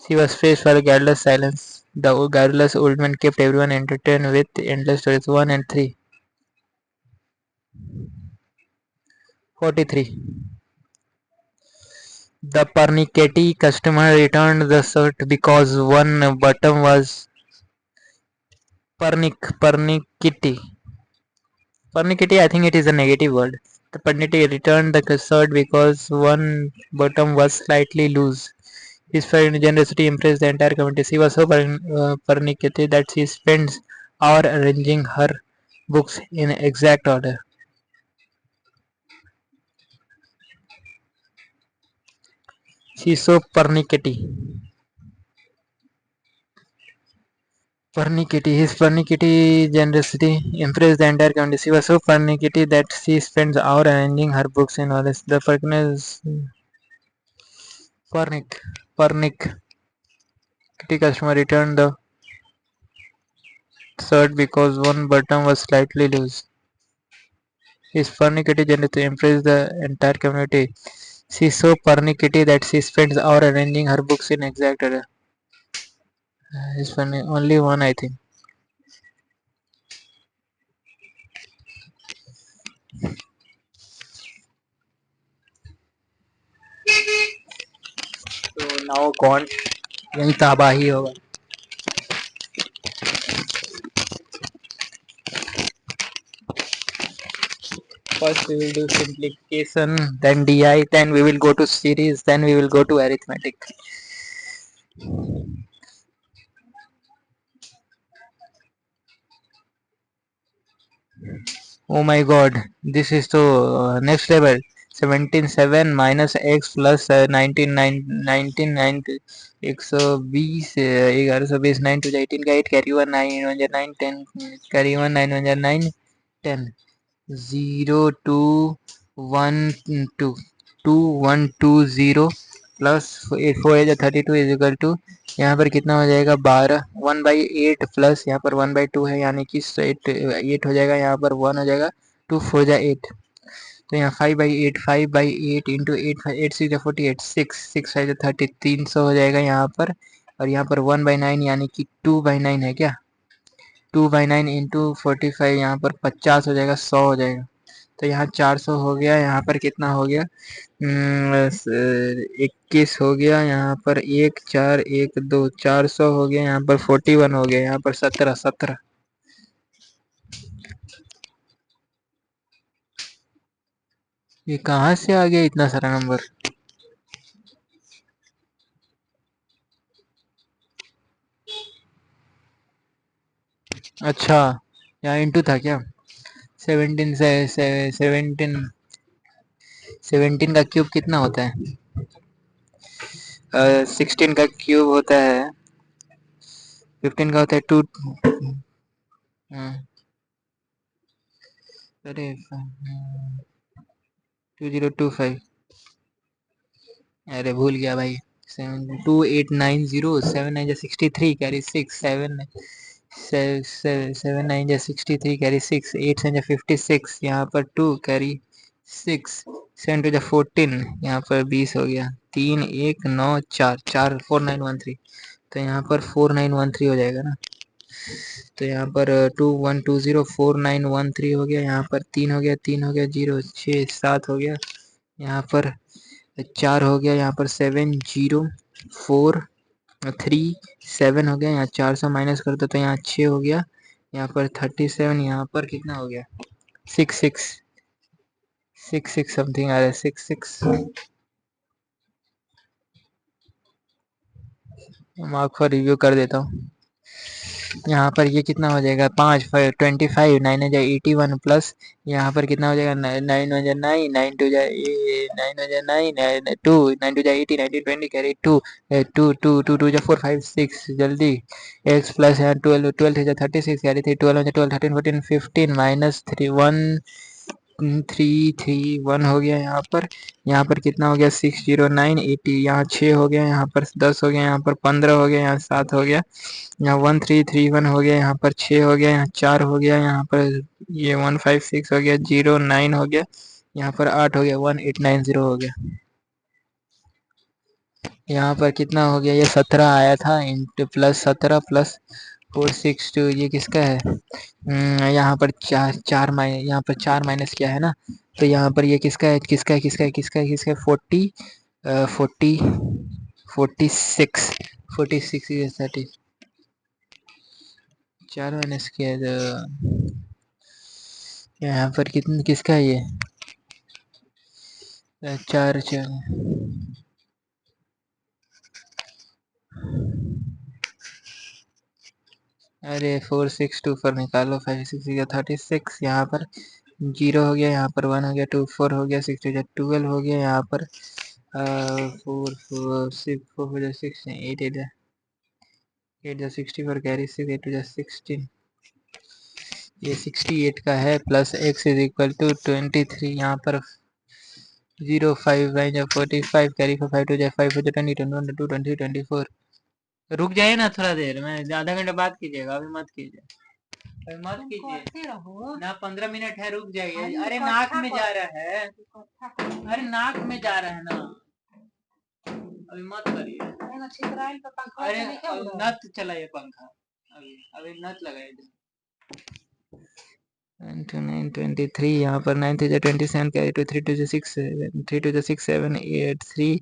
She was praised for her garrulous silence. The garrulous old man kept everyone entertained with endless stories. 1 and 3. 43. The Pernichetti customer returned the shirt because one button was Pernichetti. Pernichetti, I think it is a negative word. The Pernichetti returned the shirt because one button was slightly loose. His generosity impressed the entire committee. She was so pernickety that she spends hours arranging her books in exact order. She is so pernickety. His pernickety generosity impressed the entire committee. She was so pernickety that she spends hours arranging her books in order. The pernick kitty customer returned the shirt because one button was slightly loose. His pernickety journey impressed the entire community. She's so pernickety that she spends hours arranging her books in exact order. It's funny, only one I think. तो नाउ कौन यही तबाही होगा. First we will do simplification, then DI, then we will go to series, then we will go to arithmetic. Oh my god, this is the next level. 17 7 minus x plus 19 9 19 9 120 1120 9 to 18 का 8 carry 1 9 1 9 10 carry 1 9 1 9 10 0 2 1 2 2 1 2 0 प्लस 4 है 32 इज इक्वल टू यहाँ पर कितना हो जाएगा 12 1/8 प्लस यहाँ पर 1/2 है यानी कि 8 हो जाएगा यहाँ पर 1 हो जाएगा 2 4 जा 8 तो यहाँ 5/8 इंटू 8 6 48 6 5 30 300 हो जाएगा यहाँ पर और यहाँ पर 1/9 यानी कि 2/9 है क्या 2/9 इंटू 45 यहाँ पर 50 हो जाएगा 100 हो जाएगा तो यहाँ 400 हो गया यहाँ पर कितना हो गया 21 हो गया यहाँ पर 1 4 1 2 400 हो गया यहाँ पर 41 हो गया यहाँ पर 17 ये कहाँ से आ गया इतना सारा नंबर. अच्छा यहाँ इंटू था क्या 17 से 17 का क्यूब कितना होता है 16 का क्यूब होता है 15 का होता है 2 अरे 2025 अरे भूल गया भाई 72890 7 9 63 कैरी 6 7 7 9 63 कैरी 6 8 7 56 यहाँ पर 2 कैरी 6 7 2 14 यहाँ पर 20 हो गया 3 1 9 4 4 4913 तो यहाँ पर 4913 हो जाएगा ना तो यहाँ पर 2120 4913 हो गया यहाँ पर 3 हो गया 3 हो गया 0 6 7 हो गया यहाँ पर 4 हो गया यहाँ पर 7 0 4 3 7 हो गया यहाँ 400 माइनस कर दो तो यहाँ 6 हो गया यहाँ पर 37 यहाँ पर कितना हो गया 6 6 6 6 समथिंग आ रहा है 6 6 मार्क फॉर रिव्यू कर देता हूँ यहाँ पर ये कितना हो जाएगा 5 25 9 हो जाए 81 प्लस यहाँ पर कितना हो जाएगा 9 हो जाए 9 9 टू जाए 9 हो जाए 9 2 9 टू जाए 80 19 20 कैरी 2 2 2 2 2 जा 4 5 6 जल्दी x प्लस यहाँ 12 12 जा 36 कैरी 3 12 हो जाए 12 13 14 15 माइनस 3 1 3 3 1 हो गया यहाँ पर कितना हो गया 609 80 यहाँ 6 हो गया यहाँ पर 10 हो गया यहाँ पर 15 हो गया यहाँ 7 हो गया यहाँ 1331 हो गया यहाँ पर 6 हो गया यहाँ 4 हो गया यहाँ पर ये 156 हो गया 09 हो गया यहाँ पर 8 हो गया 1890 हो गया यहाँ पर कितना हो गया ये 17 आया था इंटू प्लस 17 प्लस 462 ये किसका है यहाँ पर यहाँ पर 4 माइनस क्या है ना तो यहाँ पर ये किसका है 40 40 46 46 ये 30 4 माइनस किया है तो यहाँ पर कितना किसका है ये 4 4 अरे 462 पर निकालो 5 6 36 यहाँ पर 0 हो गया यहाँ पर 1 हो गया 2 4 हो गया 6 12 हो गया यहाँ पर 4 4 6 4 हो गया 6 8 8 8 64 कैरी 6 8 16 ये 68 का है plus x is equal to 23 यहाँ पर 0 5 9 45 कैरी 5 2 5 हो जाए 20 21 22 23 24 रुक जाइए ना थोड़ा देर में आधा घंटा बात कीजिएगा अभी मत कीजिए मत तुम कीजिए करते रहो ना, 15 मिनट है, रुक जाइए। खाली अरे इकट्ठा नाक में कर जा रहा है, इकट्ठा कर अरे नाक में जा रहा है ना, अभी मत करिए। ना छितराइल पे पंखा अरे चले क्या उधर नत चलाइए पंखा, अभी अभी नत लगाइए। 9 to 9 23, यहाँ पर 9 to 27 carry to 3 to 6 7 3 to 6 7 8 3,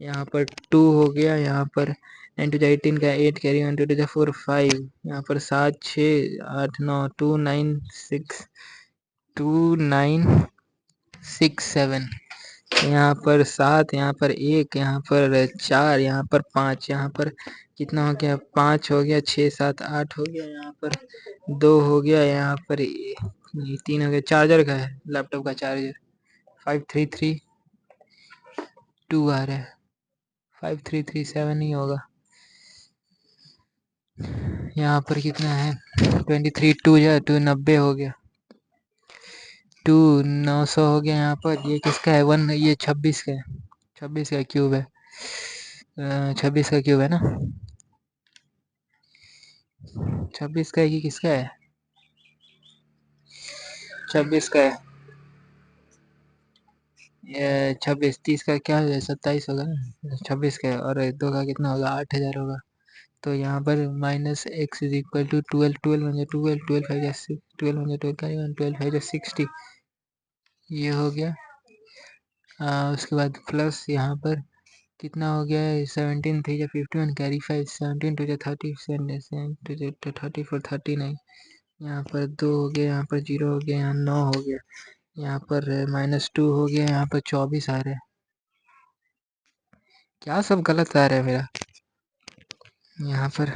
यहाँ पर 2 हो गया, यहाँ पर 9 to 18 का 8 कैरी 1 2 to 4 5, यहाँ पर 7 6 8 9 2 9 6 2 9 6 7, यहाँ पर 7, यहाँ पर 1, यहाँ पर 4, यहाँ पर 5, यहाँ पर कितना हो गया, 5 हो गया, 6 7 8 हो गया, यहाँ पर 2 हो गया, यहाँ पर 3 हो गया। चार्जर का है, लैपटॉप का चार्जर 5332 आ रहा है, 5337 ही होगा। यहाँ पर कितना है, 23 2 या 2 90 हो गया, 2 900 हो गया। यहाँ पर ये किसका है, 1 ये 26 का है, 26 का क्यूब है, 26 का क्यूब है ना, 26 का है कि किसका है, 26 का है, ये 26 30 का क्या है, 27 होगा ना, 26 का है, और 2 का कितना होगा, 8000 होगा। तो यहाँ पर minus x is equal to 12 12 one 12 12 5 6 12 one 12 का 12 5 60, ये हो गया। उसके बाद प्लस यहाँ पर कितना हो गया है, 17 3 या 51 कैरी 5 17 2 या 30 7 2 या 34 39, यहाँ पर 2 हो गया, यहाँ पर 0 हो गया, यहाँ 9 हो गया, यहाँ पर -2 हो गया, यहाँ पर 24 आ रहा है। क्या सब गलत आ रहा है मेरा, यहाँ पर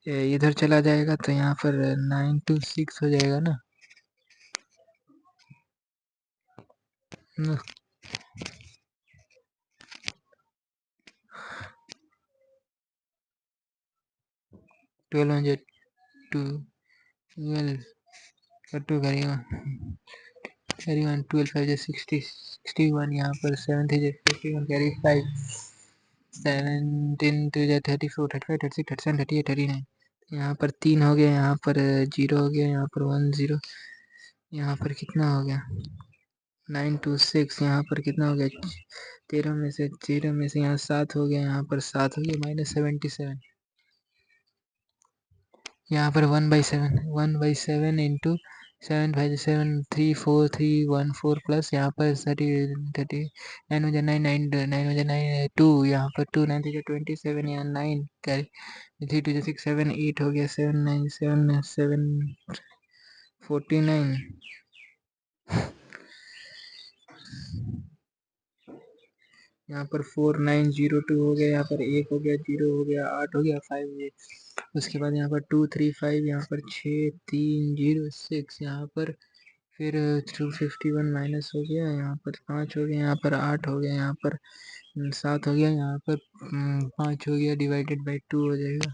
इधर चला जाएगा तो यहाँ पर 9 to 6 हो जाएगा ना, 12 2 12 2 करेगा, 12 5 60 61, यहाँ पर 7 3 51 कैरी 5 17 2 34 35 36 37 38 39, यहाँ पर 3 हो गया, यहाँ पर 0 हो गया, यहाँ पर 1 0, यहाँ पर कितना हो गया, 9 to 6, यहाँ पर कितना हो गया, 13 में से 0 में से यहाँ 7 हो गया, यहाँ पर 7 हो गया, -77, यहाँ पर 1/7 इंटू 7 5 7 3 4 3 1 4 प्लस यहाँ पर 30 9 हो जाए 9 9 9 हो जाए 9 2, यहाँ पर 2 9 3 27, यहाँ 9 कैरी 3 2 6 7 8 हो गया, 7 9 7 7 49, यहाँ पर 4902 हो गया, यहाँ पर 1 हो गया, 0 हो गया, 8 हो गया, 5 ये, उसके बाद यहाँ पर 2 3 5, यहाँ पर 6 3 0 6, यहाँ पर फिर 251 माइनस हो गया, यहाँ पर 5 हो गया, यहाँ पर 8 हो गया, यहाँ पर 7 हो गया, यहाँ पर 5 हो गया, डिवाइडेड बाई 2 हो जाएगा।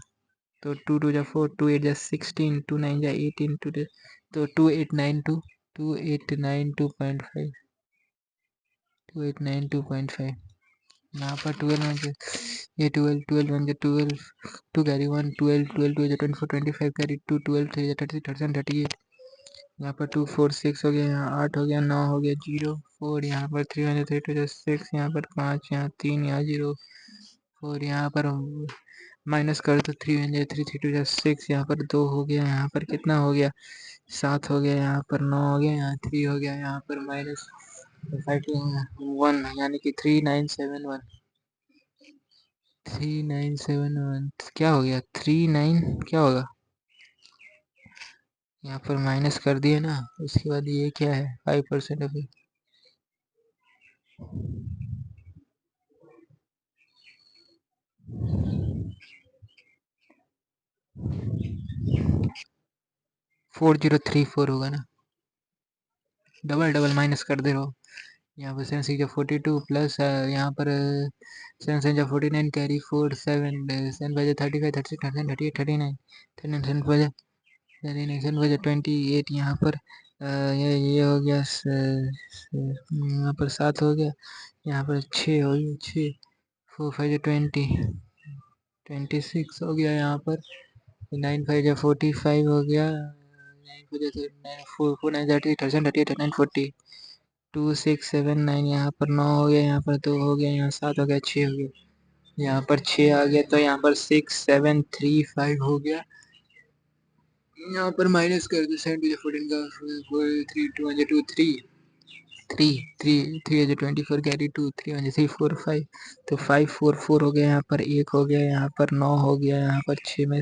तो 2 2 जा 4 2 8 जा 16 2 9 जा 18 2 तो 2892 2892.5 2892.5, यहाँ पर 12 ये 12 12 1 12 2 कैरी 1 12 12 2 24 25 कैरी 2 12 3 30 37 38, यहाँ पर 2 4 6 हो गया, यहाँ 8 हो गया, 9 हो गया, 0 4, यहाँ पर 3 1 3 2 6, यहाँ पर 5, यहाँ 3, यहाँ 0 4, यहाँ पर माइनस कर दो, 3 1 3 3 2 6, यहाँ पर 2 हो गया, यहाँ पर कितना हो गया, 7 हो गया, यहाँ पर 9 हो गया, यहाँ 3 हो गया, यहाँ पर -1, यानी कि 3971 3971 क्या हो गया, 39 क्या होगा, यहाँ पर माइनस कर दिए ना, उसके बाद ये क्या है, 5% अभी 4034 होगा ना, डबल डबल माइनस कर दे रहो, यहाँ पर 7 6 42 प्लस यहाँ पर 7 7 49 कैरी 4 7 7 बजे 35 36 37 38 39 39 बजे 39 7 बजे 28, यहाँ पर ये हो गया, यहाँ पर 7 हो गया, यहाँ पर 6 हो गया, 6 4 5 20 26 हो गया, यहाँ पर 9 5 जा 45 हो गया, 4 9 30 38 39 40, 2 6 7 9, यहाँ पर 9 हो गया, यहाँ पर 2 हो गया, यहाँ 7 हो गया, 6 हो गया, यहाँ पर 6 आ गया, तो यहाँ पर 6 7 3 5 हो गया, यहाँ पर माइनस कर दो 7 14 का 3 2 2 3 3 3 24 कैरी 2 3 3 4 5, तो 5 4 4 हो गया, यहाँ पर 1 हो गया, यहाँ पर 9 हो गया, यहाँ पर 6 में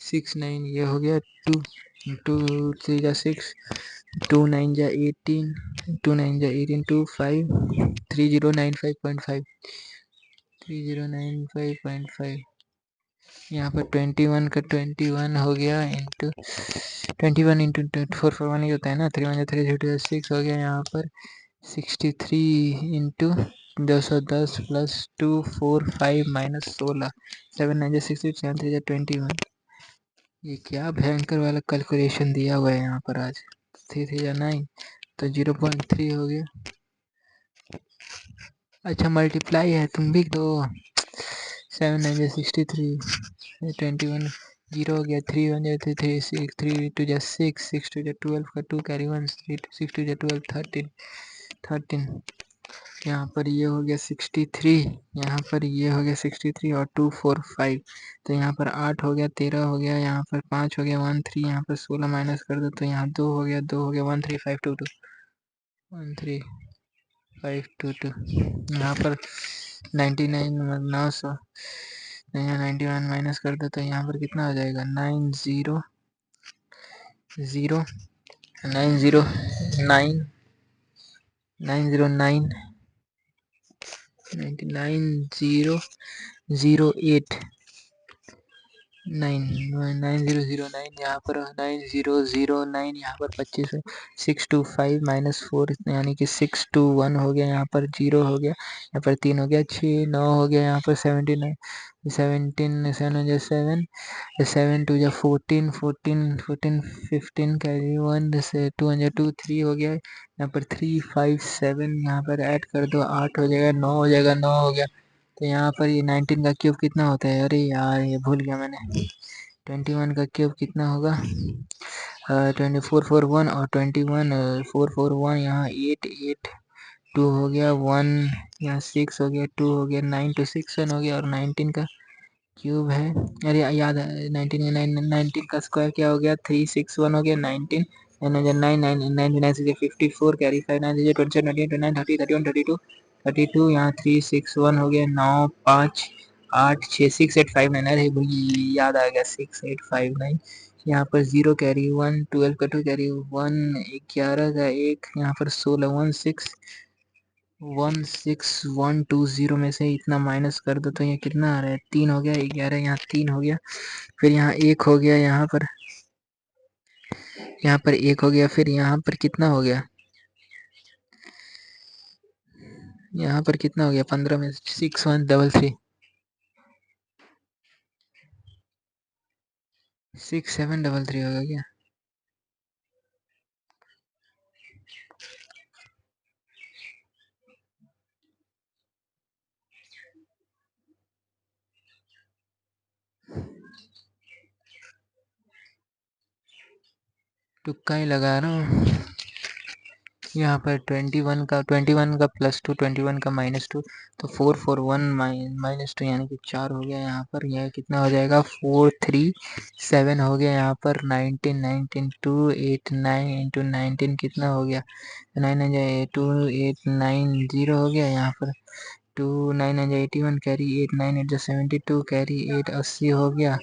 6 9 ये हो गया, 2 2 3 जा 6, 2 9 जा 18, 2 9 जा 18, 2 5 3095.5, 3095.5, यहाँ पर 21 का 21 हो गया इंटू 21 इंटू 4 4 1 ही होता है ना, 3 1 3 0 6 हो गया, यहाँ पर 63 इंटू 210 प्लस 2 4 5 माइनस 16, 7 9 60 7 3 21, ये क्या भयंकर वाला कैलकुलेशन दिया हुआ है यहाँ पर आज, 3 3 9, तो 0.3 हो गया। अच्छा मल्टीप्लाई है, तुम भी दो, 7 9 63, 21 0 हो गया, 3 1 3 3 6 3 2 जा 6 6 2 जा 12 का 2 कैरी 1 6 2 जा 12 13 13, यहाँ पर ये हो गया 63, यहाँ पर ये हो गया 63 और 2 4 5, तो यहाँ पर 8 हो गया, 13 हो गया, यहाँ पर 5 हो गया 1 3, यहाँ पर 16 माइनस कर दो, तो यहाँ 2 हो गया 2 हो गया 1 3 5 2 2 1 3 5 2 2, यहाँ पर 99 900, यहाँ 91 माइनस कर दो, तो यहाँ पर कितना हो जाएगा 9 0 0 9 0 9 9 0 9 99 0 0 8 9 9009, यहाँ पर 9009, यहाँ पर 25 है, 625 माइनस 4 यानी कि 621 हो गया, यहाँ पर 0 हो गया, यहाँ पर 3 हो गया, 6 9 हो गया, यहाँ पर 79 17 7 7 7 2 जा 14 14 14 15 कैरी 1 से 2 2 3 हो गया, यहाँ पर 3 5 7, यहाँ पर ऐड कर दो 8 हो जाएगा, 9 हो जाएगा, 9 हो गया, तो यहाँ पर ये 19 का क्यूब कितना होता है, अरे यार ये भूल गया मैंने, 21 का क्यूब कितना होगा, 2441 और 21 441, यहाँ 8 8 2 हो गया, 1 यहाँ 6 हो गया, 2 हो गया, 9 2 6 1 हो गया, और 19 का क्यूब है, अरे याद है 19 19 का स्क्वायर क्या हो गया, 361 हो गया, 19 9 9 9 9 से 54 कैरी 5 9 से 27 29 29 30 31 32 32, यहाँ 361 हो गया, 9 5 8 6 6 8 5 9, अरे भाई याद आ गया 6 8 5 9, यहाँ पर 0 कैरी 1 12 का 2 कैरी 1 11 का 1, यहाँ पर 16 16120 में से इतना माइनस कर दो, तो ये कितना आ रहा है 3 हो गया, 11 यहाँ 3 हो गया, फिर यहाँ 1 हो गया, यहाँ पर 1 हो गया, फिर यहाँ पर कितना हो गया, यहाँ पर कितना हो गया 15 में 6133 6733 होगा क्या, तुक्का ही लगा रहा हूँ, यहाँ पर 21 का प्लस 2 21 का माइनस 2, तो 441 माइनस 2 यानी कि 4 हो गया, यहाँ पर यह कितना हो जाएगा 437 हो गया, यहाँ पर 19 19 2 8 9 इंटू 19 कितना हो गया, 9 9 2 8 9 0 हो गया, यहाँ पर 2 9 9 81 कैरी 8 9 8 72 कैरी 8 80 हो गया,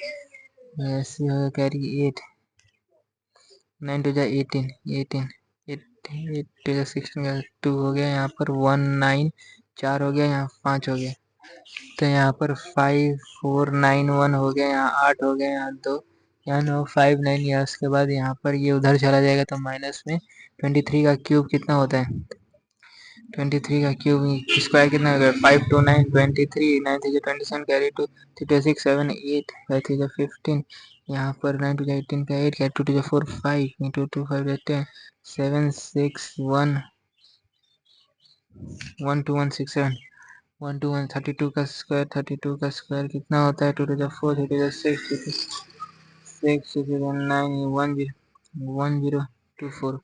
80 हो गया कैरी 8 9 2 18 18 8 2 16 2 हो गया, यहाँ पर 1 9 4 हो गया, यहाँ 5 हो गया, तो यहाँ पर 5 4 9 1 हो गया, यहाँ 8 हो गया, यहाँ 2, यहाँ 9 5 9, या उसके बाद यहाँ पर ये उधर चला जाएगा, तो माइनस में 23 का क्यूब कितना होता है, 23 का क्यूब स्क्वायर कितना होगा, 5 2 9 23 9 3 27 कैरी 2 3 6 7 8 5 3 15, यहाँ पर 9 2 18 का 8 कैरी 2 2 4 5 2 2 5 10 7 6 1 1 2 1 6 7 1 2 1 32 का स्क्वायर कितना होता है, 2 2 4 3 2 6 6 7 9 1 1024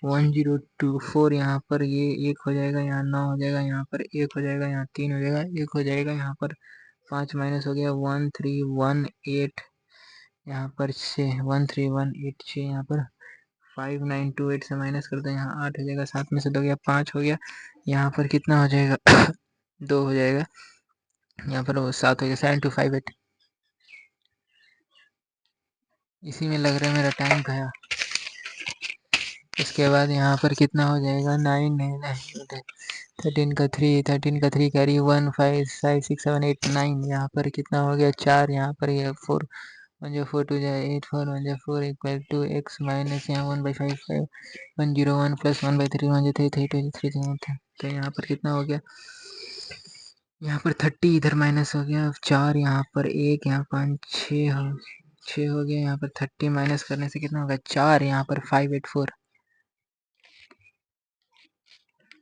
1024 यहाँ पर ये एक हो जाएगा, यहाँ 9 हो जाएगा, यहाँ पर एक हो जाएगा, यहाँ 3 हो जाएगा, एक हो जाएगा, यहाँ पर 5 माइनस हो गया 1318, यहाँ पर 6 13186, यहाँ पर 5928 से माइनस कर दो, यहाँ 8 हो जाएगा, 7 में से 2 गया 5 हो गया, यहाँ पर कितना हो जाएगा 2 हो जाएगा, यहाँ पर वो 7 हो गया 7258। इसी में लग रहा है मेरा टाइम गया। इसके बाद यहाँ पर कितना हो जाएगा 9 9 13 का 3 कैरी 1 5 5 6 7 8 9, यहाँ पर कितना हो गया 4, यहाँ पर ये 4 1 जो 4 2 जाए 8 4 1 जो 4 इक्वल टू x माइनस यहाँ 1/5 5 101 प्लस 1/3 1 जो 3 3 2 3 3, तो यहाँ पर कितना हो गया, यहाँ पर 30 इधर माइनस हो गया 4, यहाँ पर 1, यहाँ 5 6 हो गया, यहाँ पर 30 माइनस करने से कितना होगा 4, यहाँ पर 584,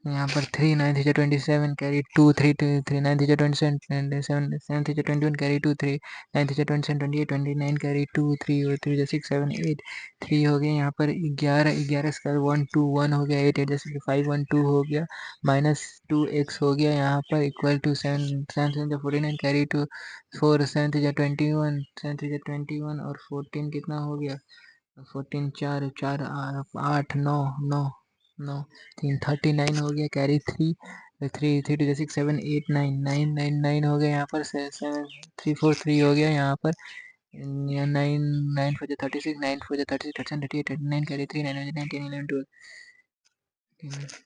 यहाँ पर 3 9 3 27 कैरी 2 3 2 3 9 3 27 7 7 3 21 कैरी 2 3 9 3 27 28 29 कैरी 2 3 और 3 6 7 8 3 हो गया, यहाँ पर 11 11 स्क्वायर 1 2 1 हो गया 8 8 जैसे 5 1 2 हो गया माइनस 2x हो गया, यहाँ पर इक्वल टू 7 7 7 49 कैरी 2 4 7 3 21 7 3 21 और 14 कितना हो गया 14 4 4 8 9 9 9 3 39 हो गया कैरी 3 3 3 2 6 7 8 9 9 9 9 हो गया, यहाँ पर 7 3 4 3 हो गया, यहाँ पर 9 9 4 36 9 4 36 37 38 39 कैरी 3 9 9 10 11 12,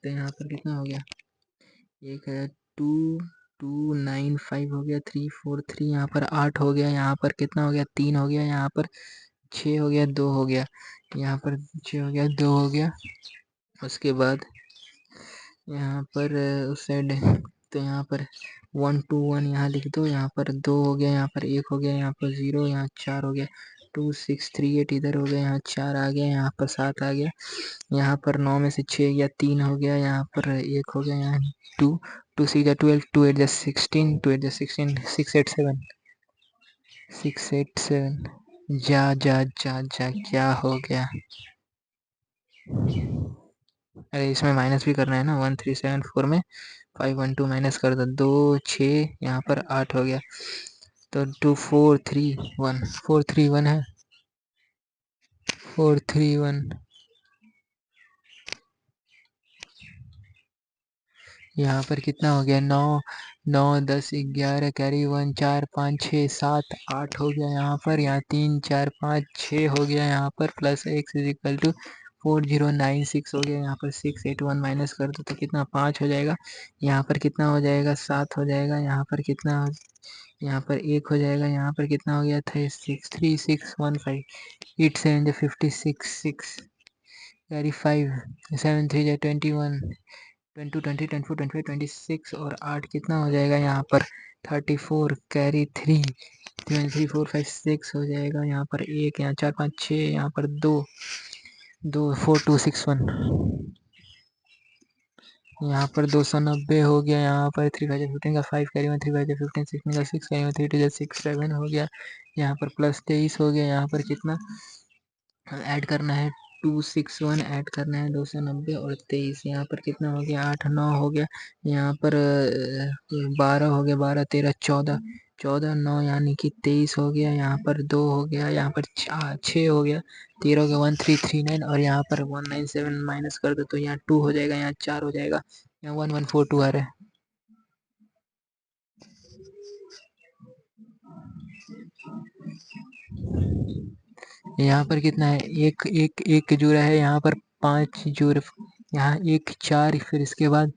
तो यहाँ पर कितना हो गया एक है 2 2 9 5 हो गया 3 4 3, यहाँ पर 8 हो गया, यहाँ पर कितना हो गया 3 हो गया, यहाँ पर 6 हो गया 2 हो गया, यहाँ पर 6 हो गया 2 हो गया, उसके बाद यहाँ पर उस साइड तो यहाँ पर 1 2 1 यहाँ लिख दो, यहाँ पर 2 हो गया, यहाँ पर 1 हो गया, यहाँ पर 0, यहाँ 4 हो गया 2 6 3 8 इधर हो गया, यहाँ 4 आ गया, यहाँ पर 7 आ गया, यहाँ पर 9 में से 6 गया 3 हो गया, यहाँ पर 1 हो गया, यहाँ 2 2 6 12 2 8 16 2 8 16 6 8 7 6 8 7 जा जा जा जा क्या हो गया, अरे इसमें माइनस भी करना है ना 1374 में 512 माइनस कर दो 2 6 यहाँ पर 8 हो गया, तो 2431 431 है 431, यहाँ पर कितना हो गया 9 9 10 11 कैरी 1 4 5 6 7 8 हो गया, यहाँ पर यहाँ 3 4 5 6 हो गया, यहाँ पर plus x is equal to 4096 हो गया, यहाँ पर 681 माइनस कर दो तो कितना 5 हो जाएगा, यहाँ पर कितना हो जाएगा 7 हो जाएगा, यहाँ पर कितना यहाँ पर 1 हो जाएगा, यहाँ पर कितना हो गया था 6 3 6 1 5 8 7 56 6 कैरी 5 7 3 21 22 20 24 25 26 और 8 कितना हो जाएगा, यहाँ पर 34 कैरी 3 3 4 5 6 हो जाएगा, यहाँ पर 1 यहाँ 4 5 6 यहाँ पर 2 2 4 2 6 1, यहाँ पर 290 हो गया, यहाँ पर 3 5 15 का 5 कैरी 1 3 5 15 16 का 6 कैरी 1 3 2 6 7 हो गया, यहाँ पर प्लस 23 हो गया, यहाँ पर कितना ऐड करना है 261 ऐड करना है 290 और 23, यहाँ पर कितना हो गया 8 9 हो गया, यहाँ पर 12 हो गया 12 13 14 14 9 यानी कि 23 हो गया, यहाँ पर 2 हो गया, यहाँ पर 6 हो गया 13 हो गया 1339 और यहाँ पर 197 माइनस कर दो तो यहाँ 2 हो जाएगा, यहाँ 4 हो जाएगा, यहाँ 1142 आ रहा है। यहाँ पर कितना है एक एक एक जुड़ा है, यहाँ पर 5 जुड़, यहाँ 1 4 फिर इसके बाद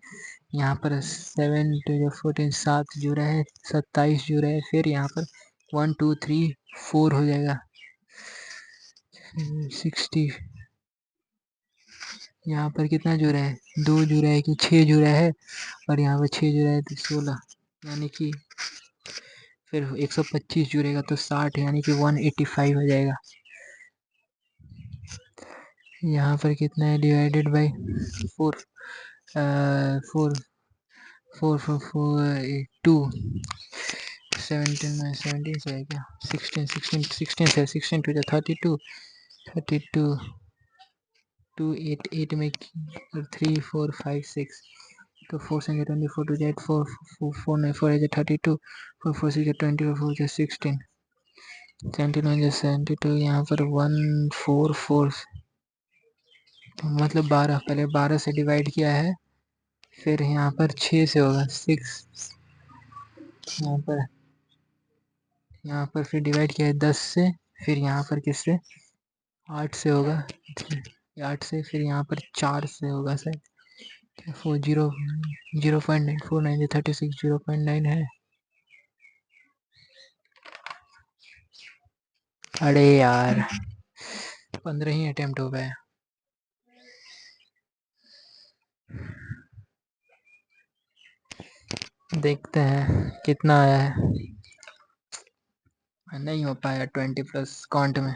यहाँ पर 7 2 14 7 जुड़ा है 27 जुड़ा है, फिर यहाँ पर 1 2 3 4 हो जाएगा 60, यहाँ पर कितना जुड़ा है 2 जुड़ा है कि 6 जुड़ा है और यहाँ पर 6 जुड़ा है तो 16 यानी कि फिर 125 जुड़ेगा तो 60 यानी कि 185 हो जाएगा। यहाँ पर कितना है डिवाइडेड बाय 4 4 4 4 4 2 17 में 17 से है क्या? 16 16 16 से 16 टू 32 32 2 8 8 में 3 4 5 6 तो 4 से 24 टू 8 4 4 9 4 is 32 4 4 6 20 4 is 16 79 is 72 यहाँ पर 1 4 4 तो मतलब 12 पहले 12 से डिवाइड किया है फिर यहाँ पर 6 से होगा 6 यहाँ पर फिर डिवाइड किया है 10 से फिर यहाँ पर किससे 8 से होगा 8 से फिर यहाँ पर 4 से होगा सर 0.949 36 0.9 है। अरे यार 15 ही अटेम्प्ट हो गए। देखते हैं कितना आया है। नहीं हो पाया 20 प्लस काउंट में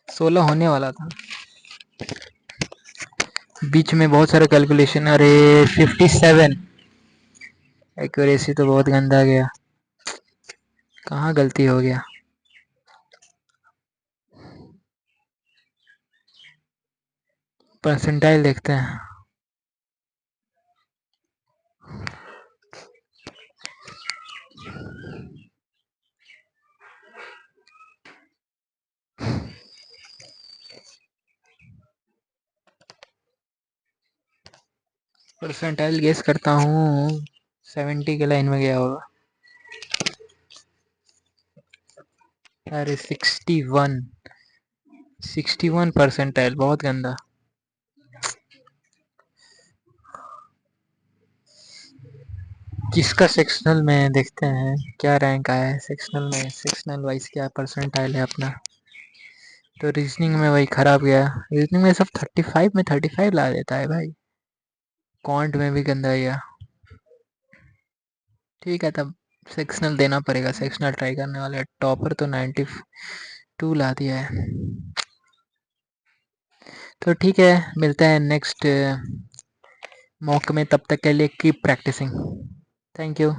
16 होने वाला था बीच में बहुत सारे कैलकुलेशन। अरे 57 एक्यूरेसी तो बहुत गंदा गया कहाँ गलती हो गया। परसेंटाइल देखते हैं। परसेंटाइल गेस करता हूँ 70 के लाइन में गया होगा। अरे 61 परसेंटाइल बहुत गंदा। किसका सेक्शनल में देखते हैं क्या रैंक आया है सेक्शनल में। सेक्शनल वाइज क्या परसेंटाइल है अपना। तो रीजनिंग में वही खराब गया। रीजनिंग में सब 35 में 35 ला देता है भाई। क्वांट में भी गंदा गया। ठीक है तब सेक्शनल देना पड़ेगा। सेक्शनल ट्राई करने वाले टॉपर तो 92 ला दिया है। तो ठीक है मिलते हैं नेक्स्ट मॉक में तब तक के लिए कीप प्रैक्टिसिंग। Thank you.